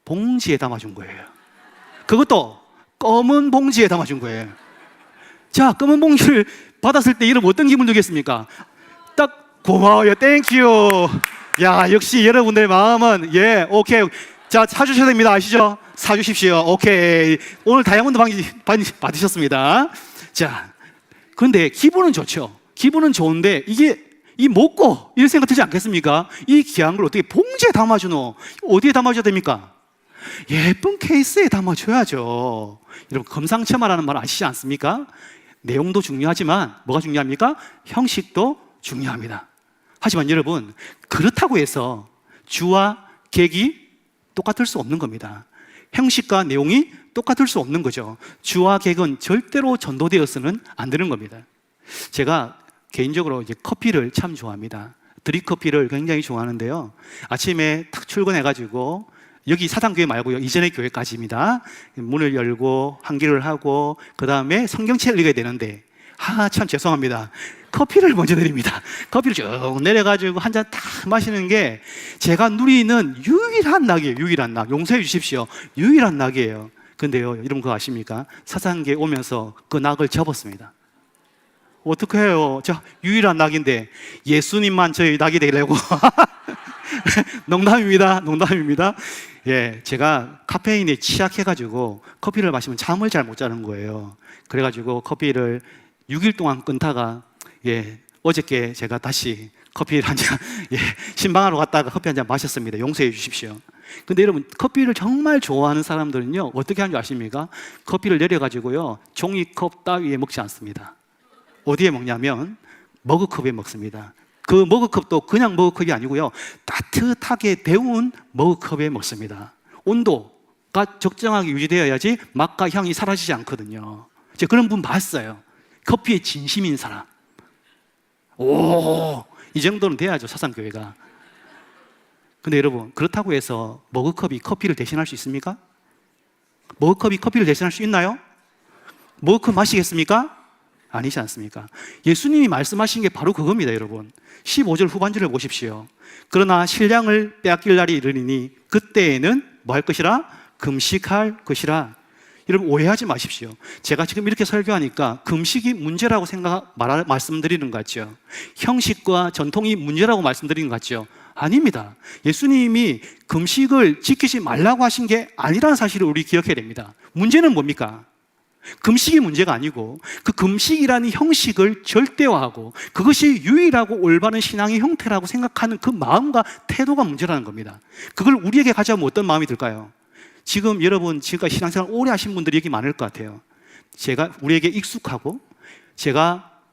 봉지에 담아준 거예요. 그것도 검은 봉지에 담아준 거예요. 자, 검은 봉지를 받았을 때 여러분 어떤 기분 들겠습니까? 딱 고마워요, 땡큐. 야, 역시 여러분들의 마음은 오케이. 자, 사주셔야 됩니다. 아시죠? 사주십시오. 오케이. 오늘 다이아몬드 반지 받으셨습니다. 자, 근데 기분은 좋죠. 기분은 좋은데 이 먹고 이런 생각 들지 않겠습니까? 이 귀한 걸 어떻게 봉지에 담아주노? 어디에 담아줘야 됩니까? 예쁜 케이스에 담아줘야죠. 여러분, 금상첨화라는 말 아시지 않습니까? 내용도 중요하지만 뭐가 중요합니까? 형식도 중요합니다. 하지만 여러분, 그렇다고 해서 주와 객이 똑같을 수 없는 겁니다. 형식과 내용이 똑같을 수 없는 거죠. 주와 객은 절대로 전도되어서는 안 되는 겁니다. 제가 개인적으로 이제 커피를 참 좋아합니다. 드립커피를 굉장히 좋아하는데요. 아침에 탁 출근해가지고 여기 사상교회 말고요, 이전의 교회까지입니다. 문을 열고 환기를 하고 그 다음에 성경책을 읽어야 되는데 참 죄송합니다. 커피를 먼저 드립니다. 커피를 쭉 내려가지고 한 잔 딱 마시는 게 제가 누리는 유일한 낙이에요. 유일한 낙. 용서해 주십시오. 유일한 낙이에요. 근데요, 여러분 그거 아십니까? 사상교회 오면서 그 낙을 접었습니다. 어떻게 해요? 자, 유일한 낙인데 예수님만 저희 낙이 되려고. 농담입니다. 예, 제가 카페인에 취약해가지고 커피를 마시면 잠을 잘 못 자는 거예요. 그래가지고 커피를 6일 동안 끊다가 어저께 제가 다시 커피를 한 잔 신방하러 갔다가 커피 한 잔 마셨습니다. 용서해 주십시오. 근데 여러분, 커피를 정말 좋아하는 사람들은요, 어떻게 하는 줄 아십니까? 커피를 내려가지고요, 종이컵 따위에 먹지 않습니다. 어디에 먹냐면 머그컵에 먹습니다. 그 머그컵도 그냥 머그컵이 아니고요, 따뜻하게 데운 머그컵에 먹습니다. 온도가 적정하게 유지되어야지 맛과 향이 사라지지 않거든요. 제가 그런 분 봤어요. 커피에 진심인 사람. 오, 이 정도는 돼야죠, 사상교회가. 근데 여러분, 그렇다고 해서 머그컵이 커피를 대신할 수 있습니까? 머그컵이 커피를 대신할 수 있나요? 머그컵 마시겠습니까? 아니지 않습니까? 예수님이 말씀하신 게 바로 그겁니다, 여러분. 15절 후반절을 보십시오. 그러나 신랑을 빼앗길 날이 이르리니 그때에는 뭐 할 것이라? 금식할 것이라. 여러분, 오해하지 마십시오. 제가 지금 이렇게 설교하니까 금식이 문제라고 말씀드리는 것 같죠? 형식과 전통이 문제라고 말씀드리는 것 같죠? 아닙니다. 예수님이 금식을 지키지 말라고 하신 게 아니라는 사실을 우리 기억해야 됩니다. 문제는 뭡니까? 금식이 문제가 아니고 그 금식이라는 형식을 절대화하고 그것이 유일하고 올바른 신앙의 형태라고 생각하는 그 마음과 태도가 문제라는 겁니다. 그걸 우리에게 가져오면 어떤 마음이 들까요? 지금 여러분, 지금까지 신앙생활 오래 하신 분들이 여기 많을 것 같아요. 제가 우리에게 익숙하고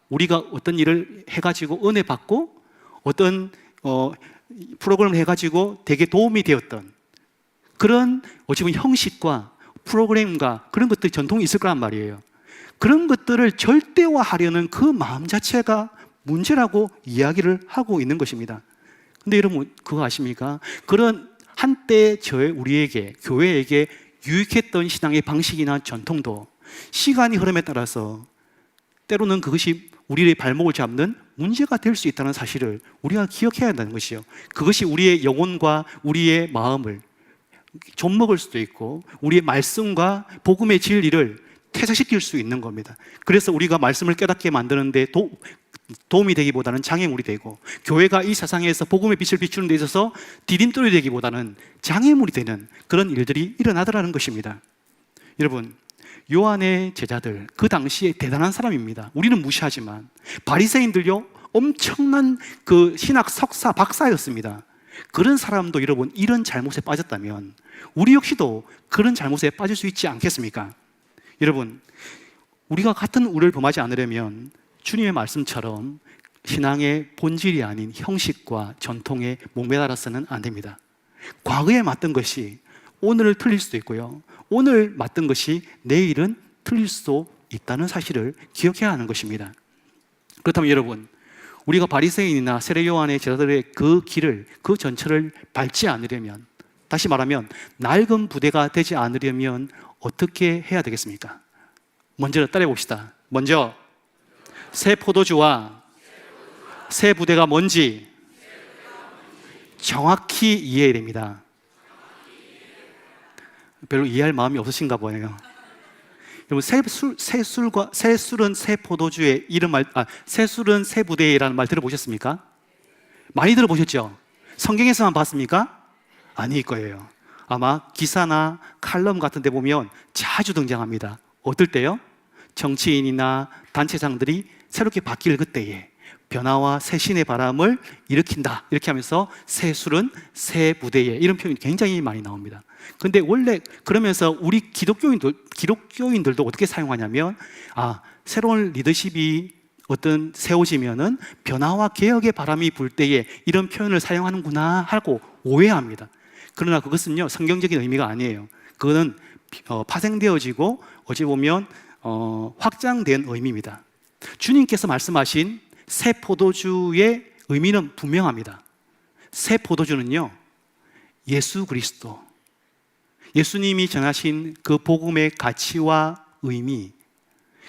우리가 어떤 일을 해가지고 은혜 받고 어떤 프로그램을 해가지고 되게 도움이 되었던 그런 어찌 보면 형식과 프로그램과 그런 것들이 전통이 있을 거란 말이에요. 그런 것들을 절대화하려는 그 마음 자체가 문제라고 이야기를 하고 있는 것입니다. 근데 여러분, 그거 아십니까? 그런 한때 우리에게, 교회에게 유익했던 신앙의 방식이나 전통도 시간이 흐름에 따라서 때로는 그것이 우리의 발목을 잡는 문제가 될 수 있다는 사실을 우리가 기억해야 한다는 것이요. 그것이 우리의 영혼과 우리의 마음을 좀먹을 수도 있고 우리의 말씀과 복음의 진리를 퇴색시킬 수 있는 겁니다. 그래서 우리가 말씀을 깨닫게 만드는데 도움이 되기보다는 장애물이 되고, 교회가 이 세상에서 복음의 빛을 비추는 데 있어서 디딤돌이 되기보다는 장애물이 되는 그런 일들이 일어나더라는 것입니다. 여러분, 요한의 제자들, 그 당시에 대단한 사람입니다. 우리는 무시하지만 바리새인들요, 엄청난 그 신학 석사, 박사였습니다. 그런 사람도 여러분, 이런 잘못에 빠졌다면 우리 역시도 그런 잘못에 빠질 수 있지 않겠습니까? 여러분, 우리가 같은 우를 범하지 않으려면 주님의 말씀처럼 신앙의 본질이 아닌 형식과 전통에 목매달아서는 안 됩니다. 과거에 맞던 것이 오늘 틀릴 수도 있고요, 오늘 맞던 것이 내일은 틀릴 수도 있다는 사실을 기억해야 하는 것입니다. 그렇다면 여러분, 우리가 바리새인이나 세례 요한의 제자들의 그 길을, 그 전철을 밟지 않으려면, 다시 말하면 낡은 부대가 되지 않으려면 어떻게 해야 되겠습니까? 먼저 따라해 봅시다. 먼저 새 포도주와 새 부대가 뭔지 정확히 이해해야 됩니다. 별로 이해할 마음이 없으신가 보네요. 여러분, 새 술은 새 포도주의 새 술은 새 부대라는 말 들어보셨습니까? 많이 들어보셨죠? 성경에서만 봤습니까? 아닐 거예요. 아마 기사나 칼럼 같은 데 보면 자주 등장합니다. 어떨 때요? 정치인이나 단체장들이 새롭게 바뀔 그때에 변화와 새 신의 바람을 일으킨다, 이렇게 하면서 새 술은 새 부대에, 이런 표현이 굉장히 많이 나옵니다. 근데 원래 그러면서 우리 기독교인들도 어떻게 사용하냐면, 새로운 리더십이 어떤 세워지면은 변화와 개혁의 바람이 불 때에 이런 표현을 사용하는구나 하고 오해합니다. 그러나 그것은요, 성경적인 의미가 아니에요. 그거는 파생되어지고 어찌 보면 확장된 의미입니다. 주님께서 말씀하신 새 포도주의 의미는 분명합니다. 새 포도주는요, 예수 그리스도, 예수님이 전하신 그 복음의 가치와 의미,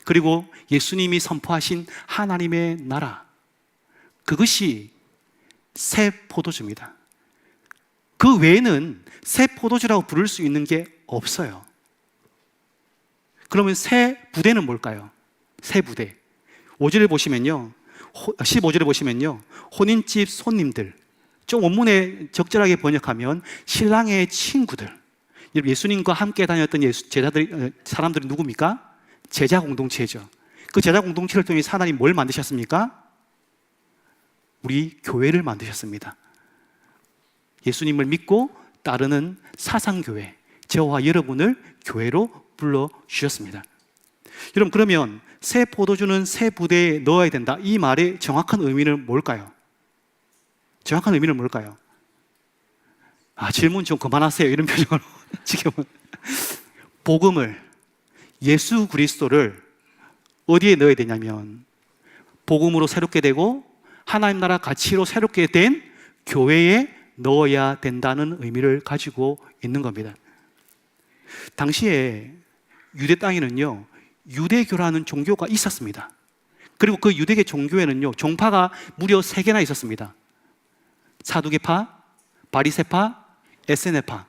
그리고 예수님이 선포하신 하나님의 나라, 그것이 새 포도주입니다. 그 외에는 새 포도주라고 부를 수 있는 게 없어요. 그러면 새 부대는 뭘까요? 새 부대. 5절에 보시면요, 15절에 보시면요, 혼인집 손님들, 좀 원문에 적절하게 번역하면 신랑의 친구들. 예수님과 함께 다녔던 사람들이 누굽니까? 제자 공동체죠. 그 제자 공동체를 통해 하나님 뭘 만드셨습니까? 우리 교회를 만드셨습니다. 예수님을 믿고 따르는 사상교회, 저와 여러분을 교회로 불러주셨습니다. 여러분, 그러면 새 포도주는 새 부대에 넣어야 된다, 이 말의 정확한 의미는 뭘까요? 정확한 의미는 뭘까요? 질문 좀 그만하세요, 이런 표정으로 지금 복음을, 예수 그리스도를 어디에 넣어야 되냐면 복음으로 새롭게 되고 하나님 나라 가치로 새롭게 된 교회에 넣어야 된다는 의미를 가지고 있는 겁니다. 당시에 유대 땅에는요, 유대교라는 종교가 있었습니다. 그리고 그 유대계 종교에는요, 종파가 무려 3개나 있었습니다. 사두개파, 바리새파, 에세네파,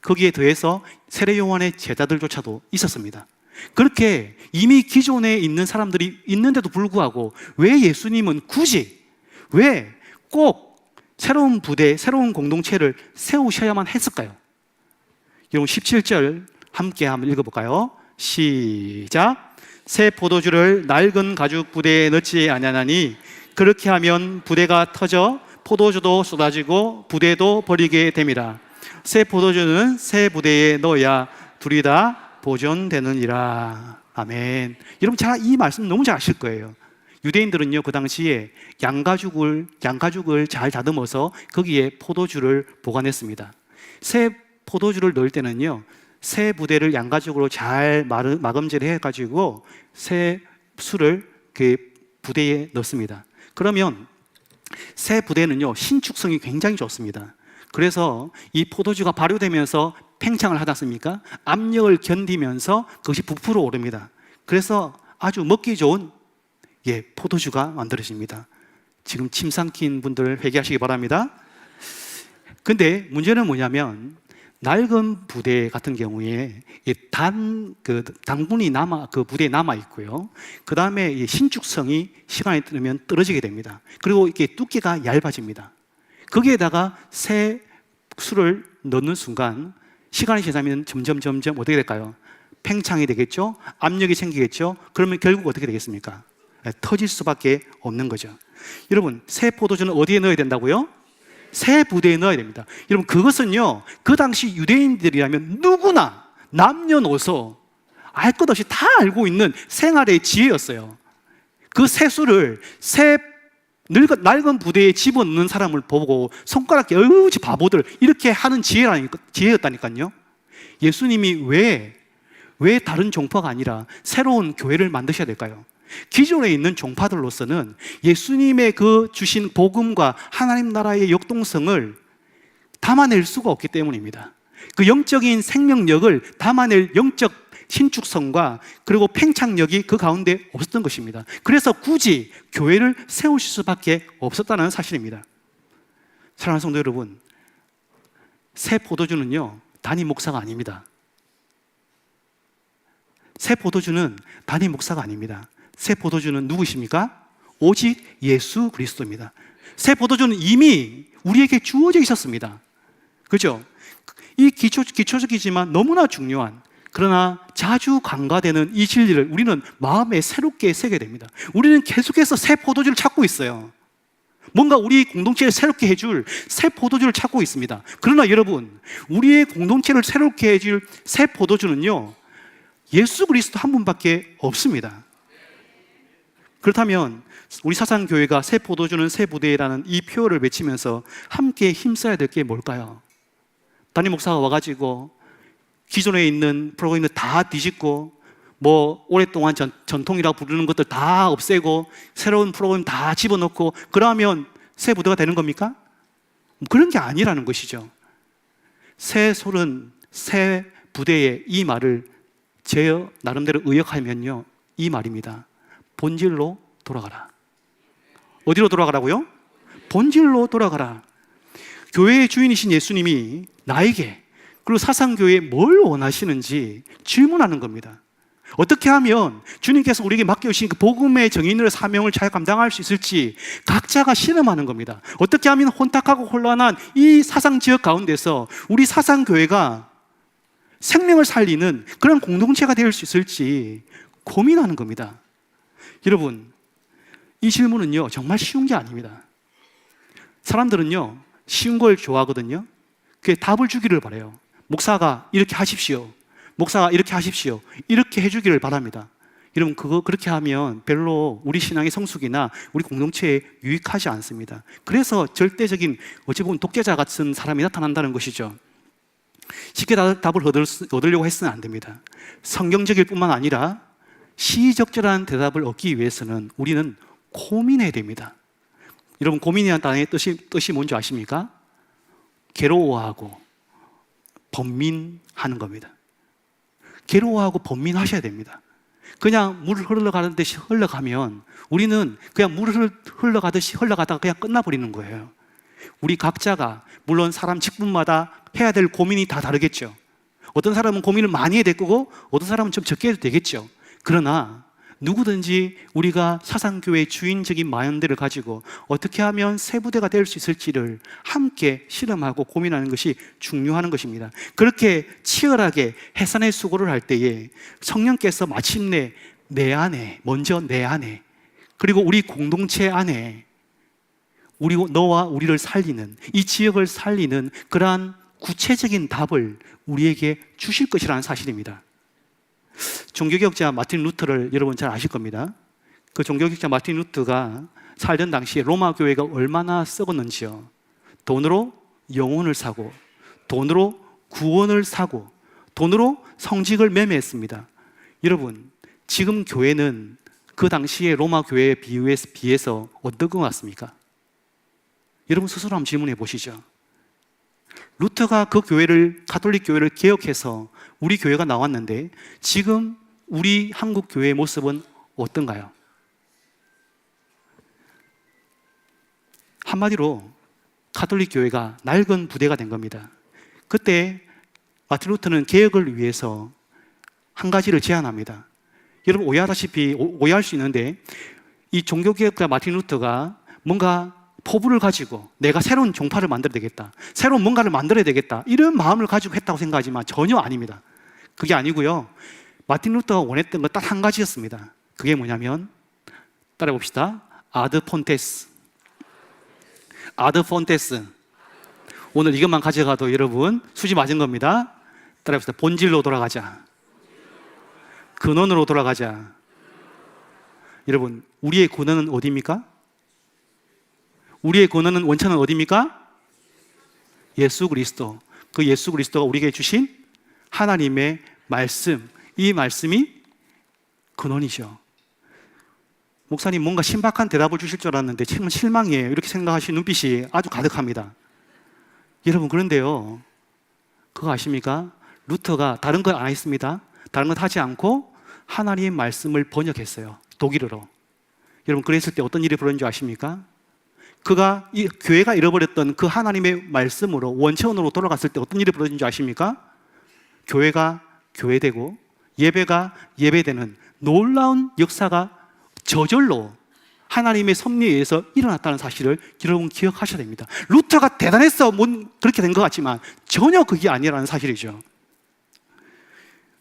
거기에 더해서 세례 요한의 제자들조차도 있었습니다. 그렇게 이미 기존에 있는 사람들이 있는데도 불구하고 왜 예수님은 굳이, 왜 꼭 새로운 부대, 새로운 공동체를 세우셔야만 했을까요? 여러분, 17절 함께 한번 읽어볼까요? 시작. 새 포도주를 낡은 가죽 부대에 넣지 아니하나니 그렇게 하면 부대가 터져 포도주도 쏟아지고 부대도 버리게 됨이라. 새 포도주는 새 부대에 넣어야 둘이 다 보존되느니라. 아멘. 여러분, 이 말씀 너무 잘 아실 거예요. 유대인들은요, 그 당시에 양가죽을 잘 다듬어서 거기에 포도주를 보관했습니다. 새 포도주를 넣을 때는요, 새 부대를 양가죽으로 잘 마금질을 해가지고 새 술을 그 부대에 넣습니다. 그러면 새 부대는요, 신축성이 굉장히 좋습니다. 그래서 이 포도주가 발효되면서 팽창을 하지 않습니까? 압력을 견디면서 그것이 부풀어 오릅니다. 그래서 아주 먹기 좋은 포도주가 만들어집니다. 지금 침 삼킨 분들 회개하시기 바랍니다. 근데 문제는 뭐냐면 낡은 부대 같은 경우에 당분이 그 부대에 남아 있고요. 그 다음에 신축성이 시간이 흐르면 떨어지게 됩니다. 그리고 이게 두께가 얇아집니다. 거기에다가 새 술을 넣는 순간 시간이 지나면 점점 어떻게 될까요? 팽창이 되겠죠? 압력이 생기겠죠? 그러면 결국 어떻게 되겠습니까? 터질 수밖에 없는 거죠. 여러분, 새 포도주는 어디에 넣어야 된다고요? 새 부대에 넣어야 됩니다. 여러분, 그것은요, 그 당시 유대인들이라면 누구나 남녀노소 알 것 없이 다 알고 있는 생활의 지혜였어요. 그 새 술을 낡은 부대에 집어넣는 사람을 보고 손가락에 어우지 바보들 이렇게 하는 지혜였다니까요. 예수님이 왜 다른 종파가 아니라 새로운 교회를 만드셔야 될까요? 기존에 있는 종파들로서는 예수님의 그 주신 복음과 하나님 나라의 역동성을 담아낼 수가 없기 때문입니다. 그 영적인 생명력을 담아낼 영적 신축성과 그리고 팽창력이 그 가운데 없었던 것입니다. 그래서 굳이 교회를 세우실 수밖에 없었다는 사실입니다. 사랑하는 성도 여러분, 새 포도주는요, 담임 목사가 아닙니다. 새 포도주는 담임 목사가 아닙니다. 새 포도주는 누구십니까? 오직 예수 그리스도입니다. 새 포도주는 이미 우리에게 주어져 있었습니다. 그렇죠? 이 기초적이지만 너무나 중요한, 그러나 자주 간과되는 이 진리를 우리는 마음에 새롭게 새게 됩니다. 우리는 계속해서 새 포도주를 찾고 있어요. 뭔가 우리 공동체를 새롭게 해줄 새 포도주를 찾고 있습니다. 그러나 여러분, 우리의 공동체를 새롭게 해줄 새 포도주는요, 예수 그리스도 한 분밖에 없습니다. 그렇다면 우리 사상교회가 새 포도주는 새 부대라는 이 표어를 외치면서 함께 힘써야 될 게 뭘까요? 담임 목사가 와가지고 기존에 있는 프로그램을 다 뒤집고 오랫동안 전통이라고 부르는 것들 다 없애고 새로운 프로그램 다 집어넣고 그러면 새 부대가 되는 겁니까? 그런 게 아니라는 것이죠. 새 솔은 새 부대의 이 말을 제 나름대로 의역하면요, 이 말입니다. 본질로 돌아가라. 어디로 돌아가라고요? 본질로 돌아가라. 교회의 주인이신 예수님이 나에게 그리고 사상교회에 뭘 원하시는지 질문하는 겁니다. 어떻게 하면 주님께서 우리에게 맡겨주신 그 복음의 정인으로의 사명을 잘 감당할 수 있을지 각자가 실험하는 겁니다. 어떻게 하면 혼탁하고 혼란한 이 사상지역 가운데서 우리 사상교회가 생명을 살리는 그런 공동체가 될 수 있을지 고민하는 겁니다. 여러분, 이 질문은요, 정말 쉬운 게 아닙니다. 사람들은요, 쉬운 걸 좋아하거든요. 그 답을 주기를 바라요. 목사가 이렇게 하십시오. 목사가 이렇게 하십시오. 이렇게 해주기를 바랍니다. 여러분, 그렇게 하면 별로 우리 신앙의 성숙이나 우리 공동체에 유익하지 않습니다. 그래서 절대적인 어찌 보면 독재자 같은 사람이 나타난다는 것이죠. 쉽게 답을 얻으려고 해서는 안 됩니다. 성경적일 뿐만 아니라 시적절한 대답을 얻기 위해서는 우리는 고민해야 됩니다. 여러분, 고민이라는 단어의 뜻이 뭔지 아십니까? 괴로워하고 번민하는 겁니다. 괴로워하고 번민하셔야 됩니다. 그냥 물을 흘러가는 듯이 흘러가면 우리는 그냥 물을 흘러가듯이 흘러가다가 그냥 끝나버리는 거예요. 우리 각자가 물론 사람 직분마다 해야 될 고민이 다 다르겠죠. 어떤 사람은 고민을 많이 해야 될 거고 어떤 사람은 좀 적게 해도 되겠죠. 그러나 누구든지 우리가 사상교회의 주인적인 마인드를 가지고 어떻게 하면 세부대가 될 수 있을지를 함께 실험하고 고민하는 것이 중요한 것입니다. 그렇게 치열하게 해산의 수고를 할 때에 성령께서 마침내 내 안에, 먼저 내 안에, 그리고 우리 공동체 안에 너와 우리를 살리는, 이 지역을 살리는 그러한 구체적인 답을 우리에게 주실 것이라는 사실입니다. 종교개혁자 마틴 루터를 여러분 잘 아실 겁니다. 그 종교개혁자 마틴 루터가 살던 당시에 로마 교회가 얼마나 썩었는지요. 돈으로 영혼을 사고, 돈으로 구원을 사고, 돈으로 성직을 매매했습니다. 여러분, 지금 교회는 그 당시에 로마 교회에 비해서 어떤 것 같습니까? 여러분 스스로 한번 질문해 보시죠. 루터가 그 교회를, 가톨릭 교회를 개혁해서 우리 교회가 나왔는데 지금 우리 한국 교회의 모습은 어떤가요? 한마디로 가톨릭 교회가 낡은 부대가 된 겁니다. 그때 마틴 루터는 개혁을 위해서 한 가지를 제안합니다. 여러분 오해할 수 있는데 이 종교개혁자 마틴 루터가 뭔가 포부를 가지고 내가 새로운 종파를 만들어야 되겠다, 새로운 뭔가를 만들어야 되겠다, 이런 마음을 가지고 했다고 생각하지만 전혀 아닙니다. 그게 아니고요, 마틴 루터가 원했던 건 딱 한 가지였습니다. 그게 뭐냐면, 따라해 봅시다. 아드 폰테스. 오늘 이것만 가져가도 여러분 수지 맞은 겁니다. 따라해 봅시다. 본질로 돌아가자. 근원으로 돌아가자. 여러분, 우리의 근원은 어디입니까? 우리의 근원은, 원천은 어디입니까? 예수 그리스도. 그 예수 그리스도가 우리에게 주신 하나님의 말씀, 이 말씀이 근원이죠. 목사님 뭔가 신박한 대답을 주실 줄 알았는데 참 실망이에요. 이렇게 생각하시는 눈빛이 아주 가득합니다. 여러분, 그런데요, 그거 아십니까? 루터가 다른 거 안 했습니다. 다른 건 하지 않고 하나님의 말씀을 번역했어요. 독일어로. 여러분, 그랬을 때 어떤 일이 벌어진 줄 아십니까? 그가 이 교회가 잃어버렸던 그 하나님의 말씀으로 원천으로 돌아갔을 때 어떤 일이 벌어진 줄 아십니까? 교회가 교회되고 예배가 예배되는 놀라운 역사가 저절로 하나님의 섭리에 의해서 일어났다는 사실을 여러분 기억하셔야 됩니다. 루터가 대단해서 그렇게 된 것 같지만 전혀 그게 아니라는 사실이죠.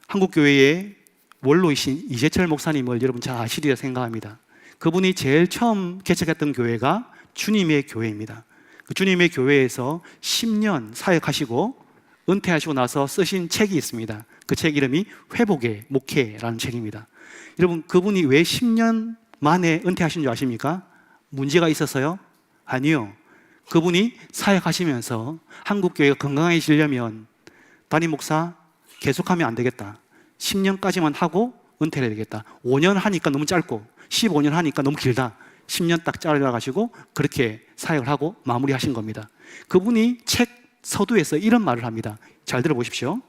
한국교회의 원로이신 이재철 목사님을 여러분 잘 아시리라 생각합니다. 그분이 제일 처음 개척했던 교회가 주님의 교회입니다. 그 주님의 교회에서 10년 사역하시고 은퇴하시고 나서 쓰신 책이 있습니다. 그 책 이름이 회복의 목회라는 책입니다. 여러분, 그분이 왜 10년 만에 은퇴하신 줄 아십니까? 문제가 있어서요? 아니요. 그분이 사역하시면서 한국교회가 건강해지려면 담임 목사 계속하면 안 되겠다, 10년까지만 하고 은퇴를 해야 되겠다, 5년 하니까 너무 짧고 15년 하니까 너무 길다, 10년 딱 잘라가지고 그렇게 사역을 하고 마무리하신 겁니다. 그분이 책 서두에서 이런 말을 합니다. 잘 들어보십시오.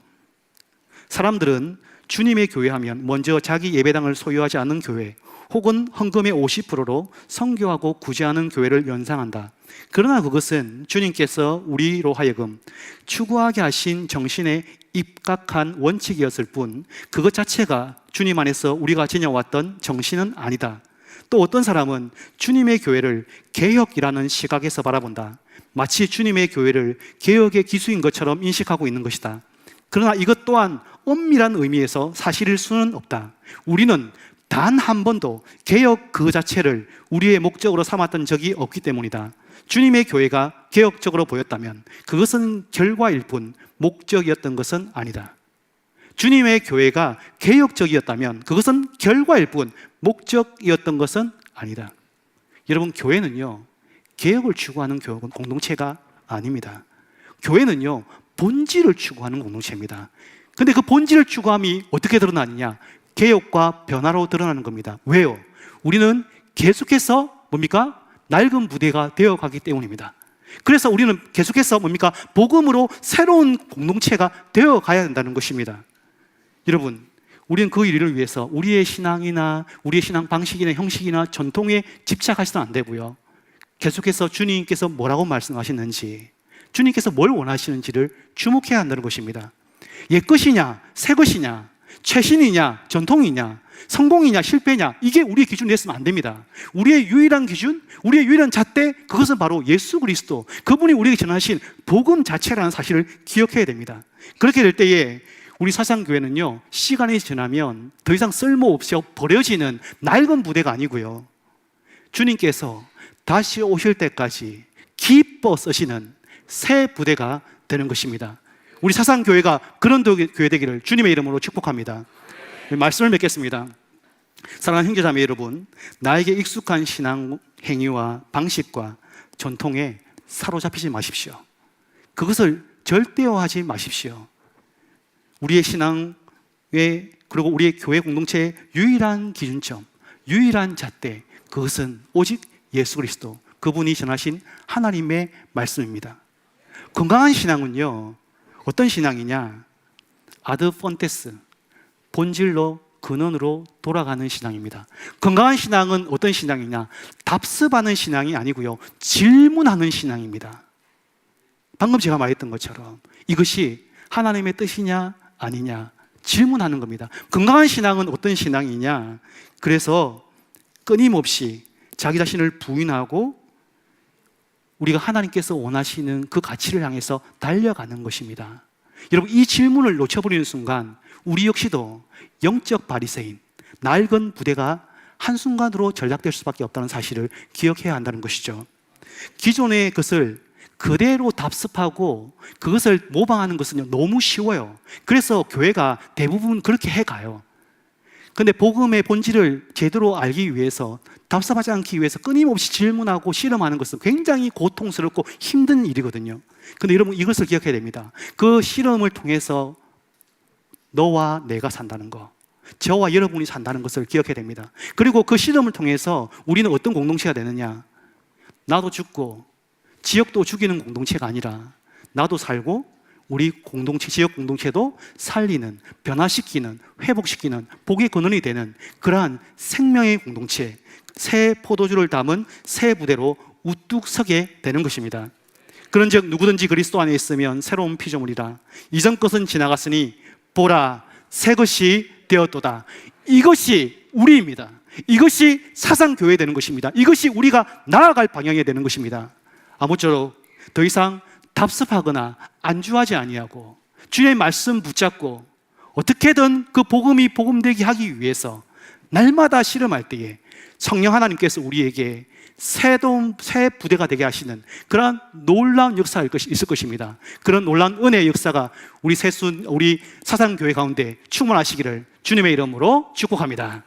사람들은 주님의 교회 하면 먼저 자기 예배당을 소유하지 않는 교회 혹은 헌금의 50%로 선교하고 구제하는 교회를 연상한다. 그러나 그것은 주님께서 우리로 하여금 추구하게 하신 정신에 입각한 원칙이었을 뿐 그것 자체가 주님 안에서 우리가 지녀왔던 정신은 아니다. 또 어떤 사람은 주님의 교회를 개혁이라는 시각에서 바라본다. 마치 주님의 교회를 개혁의 기수인 것처럼 인식하고 있는 것이다. 그러나 이것 또한 엄밀한 의미에서 사실일 수는 없다. 우리는 단 한 번도 개혁 그 자체를 우리의 목적으로 삼았던 적이 없기 때문이다. 주님의 교회가 개혁적으로 보였다면 그것은 결과일 뿐 목적이었던 것은 아니다. 주님의 교회가 개혁적이었다면 그것은 결과일 뿐 목적이었던 것은 아니다. 여러분, 교회는요, 개혁을 추구하는 공동체가 아닙니다. 교회는요, 본질을 추구하는 공동체입니다. 근데 그 본질을 추구함이 어떻게 드러나느냐? 개혁과 변화로 드러나는 겁니다. 왜요? 우리는 계속해서 뭡니까? 낡은 부대가 되어가기 때문입니다. 그래서 우리는 계속해서 뭡니까? 복음으로 새로운 공동체가 되어가야 된다는 것입니다. 여러분, 우리는 그 일을 위해서 우리의 신앙이나 우리의 신앙 방식이나 형식이나 전통에 집착하시면 안 되고요. 계속해서 주님께서 뭐라고 말씀하시는지, 주님께서 뭘 원하시는지를 주목해야 한다는 것입니다. 옛 것이냐, 새 것이냐, 최신이냐, 전통이냐, 성공이냐, 실패냐, 이게 우리의 기준이 됐으면 안 됩니다. 우리의 유일한 기준, 우리의 유일한 잣대, 그것은 바로 예수 그리스도, 그분이 우리에게 전하신 복음 자체라는 사실을 기억해야 됩니다. 그렇게 될 때에 우리 사상교회는요, 시간이 지나면 더 이상 쓸모없이 버려지는 낡은 부대가 아니고요, 주님께서 다시 오실 때까지 기뻐 쓰시는 새 부대가 되는 것입니다. 우리 사상교회가 그런 교회 되기를 주님의 이름으로 축복합니다. 말씀을 맺겠습니다. 사랑하는 형제자매 여러분, 나에게 익숙한 신앙 행위와 방식과 전통에 사로잡히지 마십시오. 그것을 절대화하지 마십시오. 우리의 신앙의, 그리고 우리의 교회 공동체의 유일한 기준점, 유일한 잣대, 그것은 오직 예수 그리스도, 그분이 전하신 하나님의 말씀입니다. 건강한 신앙은요, 어떤 신앙이냐? 아드 폰테스, 본질로, 근원으로 돌아가는 신앙입니다. 건강한 신앙은 어떤 신앙이냐? 답습하는 신앙이 아니고요, 질문하는 신앙입니다. 방금 제가 말했던 것처럼 이것이 하나님의 뜻이냐 아니냐 질문하는 겁니다. 건강한 신앙은 어떤 신앙이냐? 그래서 끊임없이 자기 자신을 부인하고 우리가 하나님께서 원하시는 그 가치를 향해서 달려가는 것입니다. 여러분, 이 질문을 놓쳐버리는 순간 우리 역시도 영적 바리새인, 낡은 부대가 한순간으로 전락될 수밖에 없다는 사실을 기억해야 한다는 것이죠. 기존의 것을 그대로 답습하고 그것을 모방하는 것은 너무 쉬워요. 그래서 교회가 대부분 그렇게 해가요. 근데 복음의 본질을 제대로 알기 위해서, 답답하지 않기 위해서 끊임없이 질문하고 실험하는 것은 굉장히 고통스럽고 힘든 일이거든요. 근데 여러분, 이것을 기억해야 됩니다. 그 실험을 통해서 너와 내가 산다는 거, 저와 여러분이 산다는 것을 기억해야 됩니다. 그리고 그 실험을 통해서 우리는 어떤 공동체가 되느냐? 나도 죽고 지역도 죽이는 공동체가 아니라 나도 살고 우리 공동체, 지역 공동체도 살리는, 변화시키는, 회복시키는 복의 근원이 되는 그러한 생명의 공동체, 새 포도주를 담은 새 부대로 우뚝 서게 되는 것입니다. 그런즉 누구든지 그리스도 안에 있으면 새로운 피조물이라, 이전 것은 지나갔으니 보라, 새 것이 되었도다. 이것이 우리입니다. 이것이 사상교회 되는 것입니다. 이것이 우리가 나아갈 방향이 되는 것입니다. 아무쪼록 더 이상 답습하거나 안주하지 아니하고 주의 말씀 붙잡고 어떻게든 그 복음이 복음되게 하기 위해서 날마다 실험할 때에 성령 하나님께서 우리에게 새 부대가 되게 하시는 그런 놀라운 역사가 있을 것입니다. 그런 놀라운 은혜의 역사가 우리 우리 사상교회 가운데 충만하시기를 주님의 이름으로 축복합니다.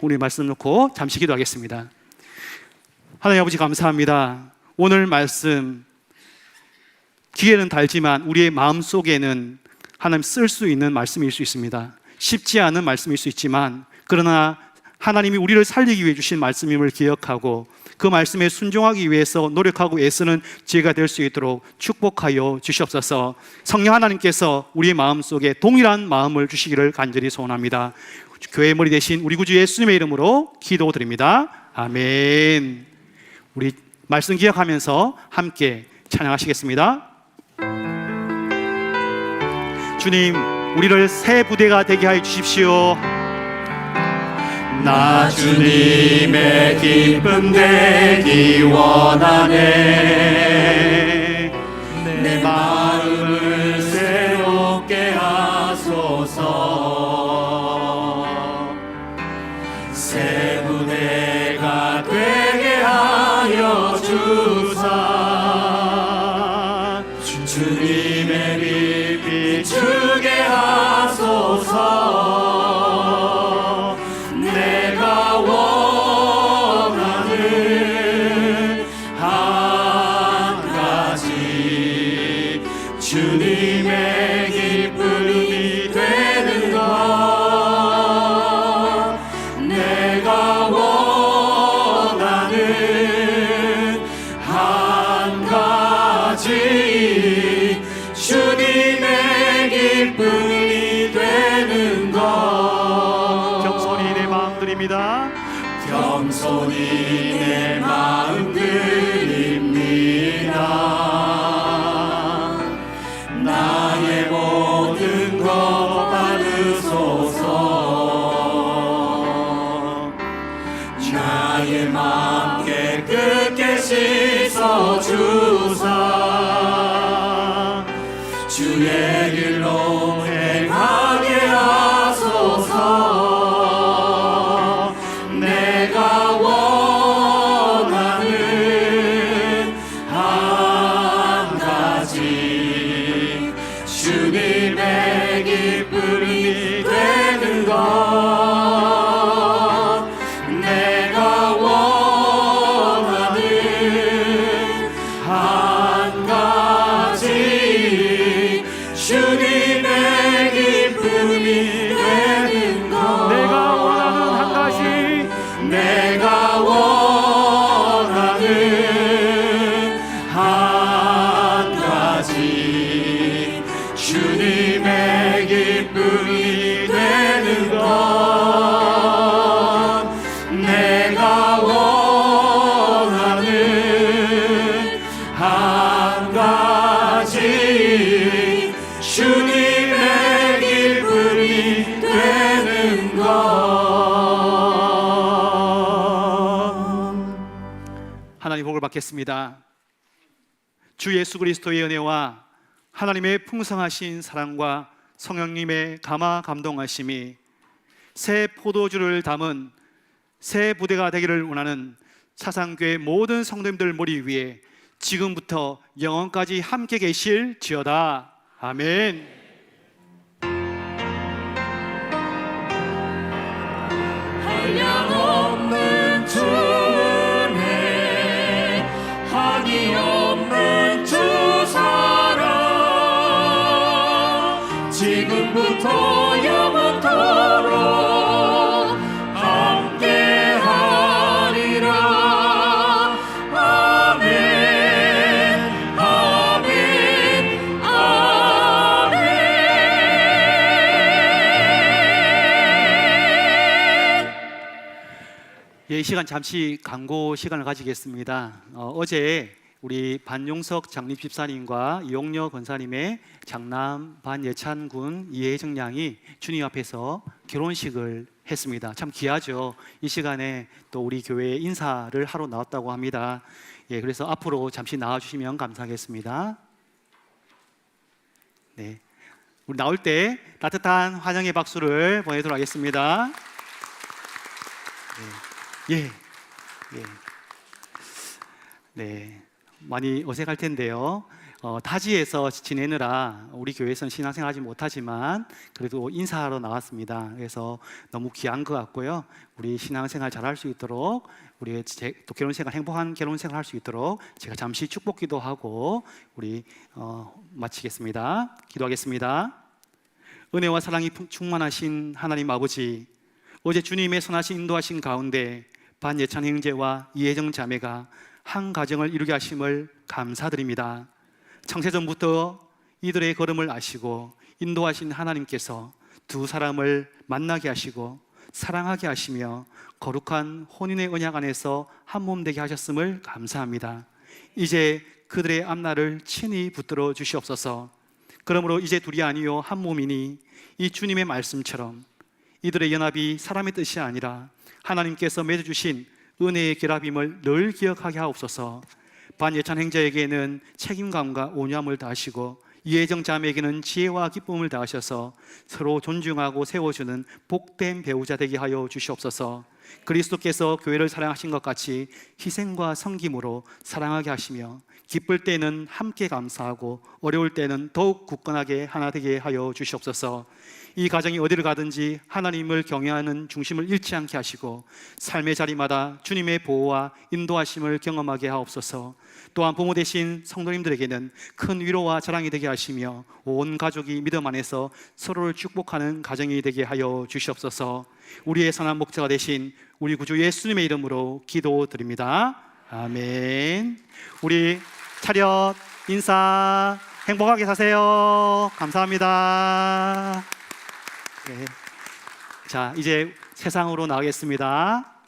우리 말씀 놓고 잠시 기도하겠습니다. 하나님 아버지, 감사합니다. 오늘 말씀 기회는 달지만 우리의 마음속에는 하나님 쓸 수 있는 말씀일 수 있습니다. 쉽지 않은 말씀일 수 있지만, 그러나 하나님이 우리를 살리기 위해 주신 말씀임을 기억하고 그 말씀에 순종하기 위해서 노력하고 애쓰는 지혜가 될 수 있도록 축복하여 주시옵소서. 성령 하나님께서 우리의 마음속에 동일한 마음을 주시기를 간절히 소원합니다. 교회의 머리 대신 우리 구주 예수님의 이름으로 기도드립니다. 아멘. 우리 말씀 기억하면서 함께 찬양하시겠습니다. 주님, 우리를 새 부대가 되게 하여 주십시오. 나 주님의 기쁨 되기 원하네. 내 마음을 새롭게 하소서. 새 부대가 되게 하여 주옵소서. 주사 주님의 빛 비추게 하소서 내가 원하는 한 가지 주님의 기쁨이 되는 것 내가 원하는 한 가지 주님의 기쁨이 되는 것 겸손히 내 마음 드립니다 겸손히 내 마음 드립니다 나의 모든 것 받으소서 나의 마음 깨끗게 씻어주사 주의 길로 행하게 하소서 내가 원하는 한 가지 주님의 기쁨이 되는 것 내가 원하는 한 가지 주님의 기쁨이 되는 것 내가 원하는 한 가지 내가 원하는 한 가지 주님의 기쁨이 되는 것 내가 원하는 한 가지 주님의 기쁨이 되는 것 하나님 복을 받겠습니다. 주 예수 그리스도의 은혜와 하나님의 풍성하신 사랑과 성령님의 감화 감동하심이 새 포도주를 담은 새 부대가 되기를 원하는 사상교회 모든 성도님들 머리 위에 지금부터 영원까지 함께 계실지어다. 아멘. 한량없는 주 은혜 한이 없는 주 사랑 지금부터 영원토록 함께하리라. 아멘 아멘 아멘. 예, 이 시간 잠시 광고 시간을 가지겠습니다. 어제 우리 반용석 장립 집사님과 이용녀 권사님의 장남 반예찬군 이혜정 양이 주님 앞에서 결혼식을 했습니다. 참 귀하죠. 이 시간에 또 우리 교회에 인사를 하러 나왔다고 합니다. 예, 그래서 앞으로 잠시 나와주시면 감사하겠습니다. 네, 우리 나올 때 따뜻한 환영의 박수를 보내도록 하겠습니다. 네. 예, 예. 네. 많이 어색할 텐데요. 타지에서 지내느라 우리 교회에서는 신앙생활 하지 못하지만 그래도 인사하러 나왔습니다. 그래서 너무 귀한 것 같고요. 우리 신앙생활 잘할 수 있도록 우리 또 결혼생활 행복한 결혼생활 할 수 있도록 제가 잠시 축복기도 하고 우리 마치겠습니다. 기도하겠습니다. 은혜와 사랑이 충만하신 하나님 아버지, 어제 주님의 선하신 인도하신 가운데 반예찬 형제와 이혜정 자매가 한 가정을 이루게 하심을 감사드립니다. 창세전부터 이들의 걸음을 아시고 인도하신 하나님께서 두 사람을 만나게 하시고 사랑하게 하시며 거룩한 혼인의 언약 안에서 한 몸 되게 하셨음을 감사합니다. 이제 그들의 앞날을 친히 붙들어 주시옵소서. 그러므로 이제 둘이 아니요 한 몸이니 이 주님의 말씀처럼 이들의 연합이 사람의 뜻이 아니라 하나님께서 맺어주신 은혜의 결합임을 늘 기억하게 하옵소서. 반예찬 행자에게는 책임감과 온유함을 다하시고 이혜정 자매에게는 지혜와 기쁨을 다하셔서 서로 존중하고 세워주는 복된 배우자 되게 하여 주시옵소서. 그리스도께서 교회를 사랑하신 것 같이 희생과 섬김으로 사랑하게 하시며 기쁠 때는 함께 감사하고 어려울 때는 더욱 굳건하게 하나 되게 하여 주시옵소서. 이 가정이 어디를 가든지 하나님을 경외하는 중심을 잃지 않게 하시고 삶의 자리마다 주님의 보호와 인도하심을 경험하게 하옵소서. 또한 부모 되신 성도님들에게는 큰 위로와 자랑이 되게 하시며 온 가족이 믿음 안에서 서로를 축복하는 가정이 되게 하여 주시옵소서. 우리의 선한 목자가 되신 우리 구주 예수님의 이름으로 기도드립니다. 아멘. 우리 차렷 인사 행복하게 사세요. 감사합니다. 네. 자, 이제 세상으로 나가겠습니다.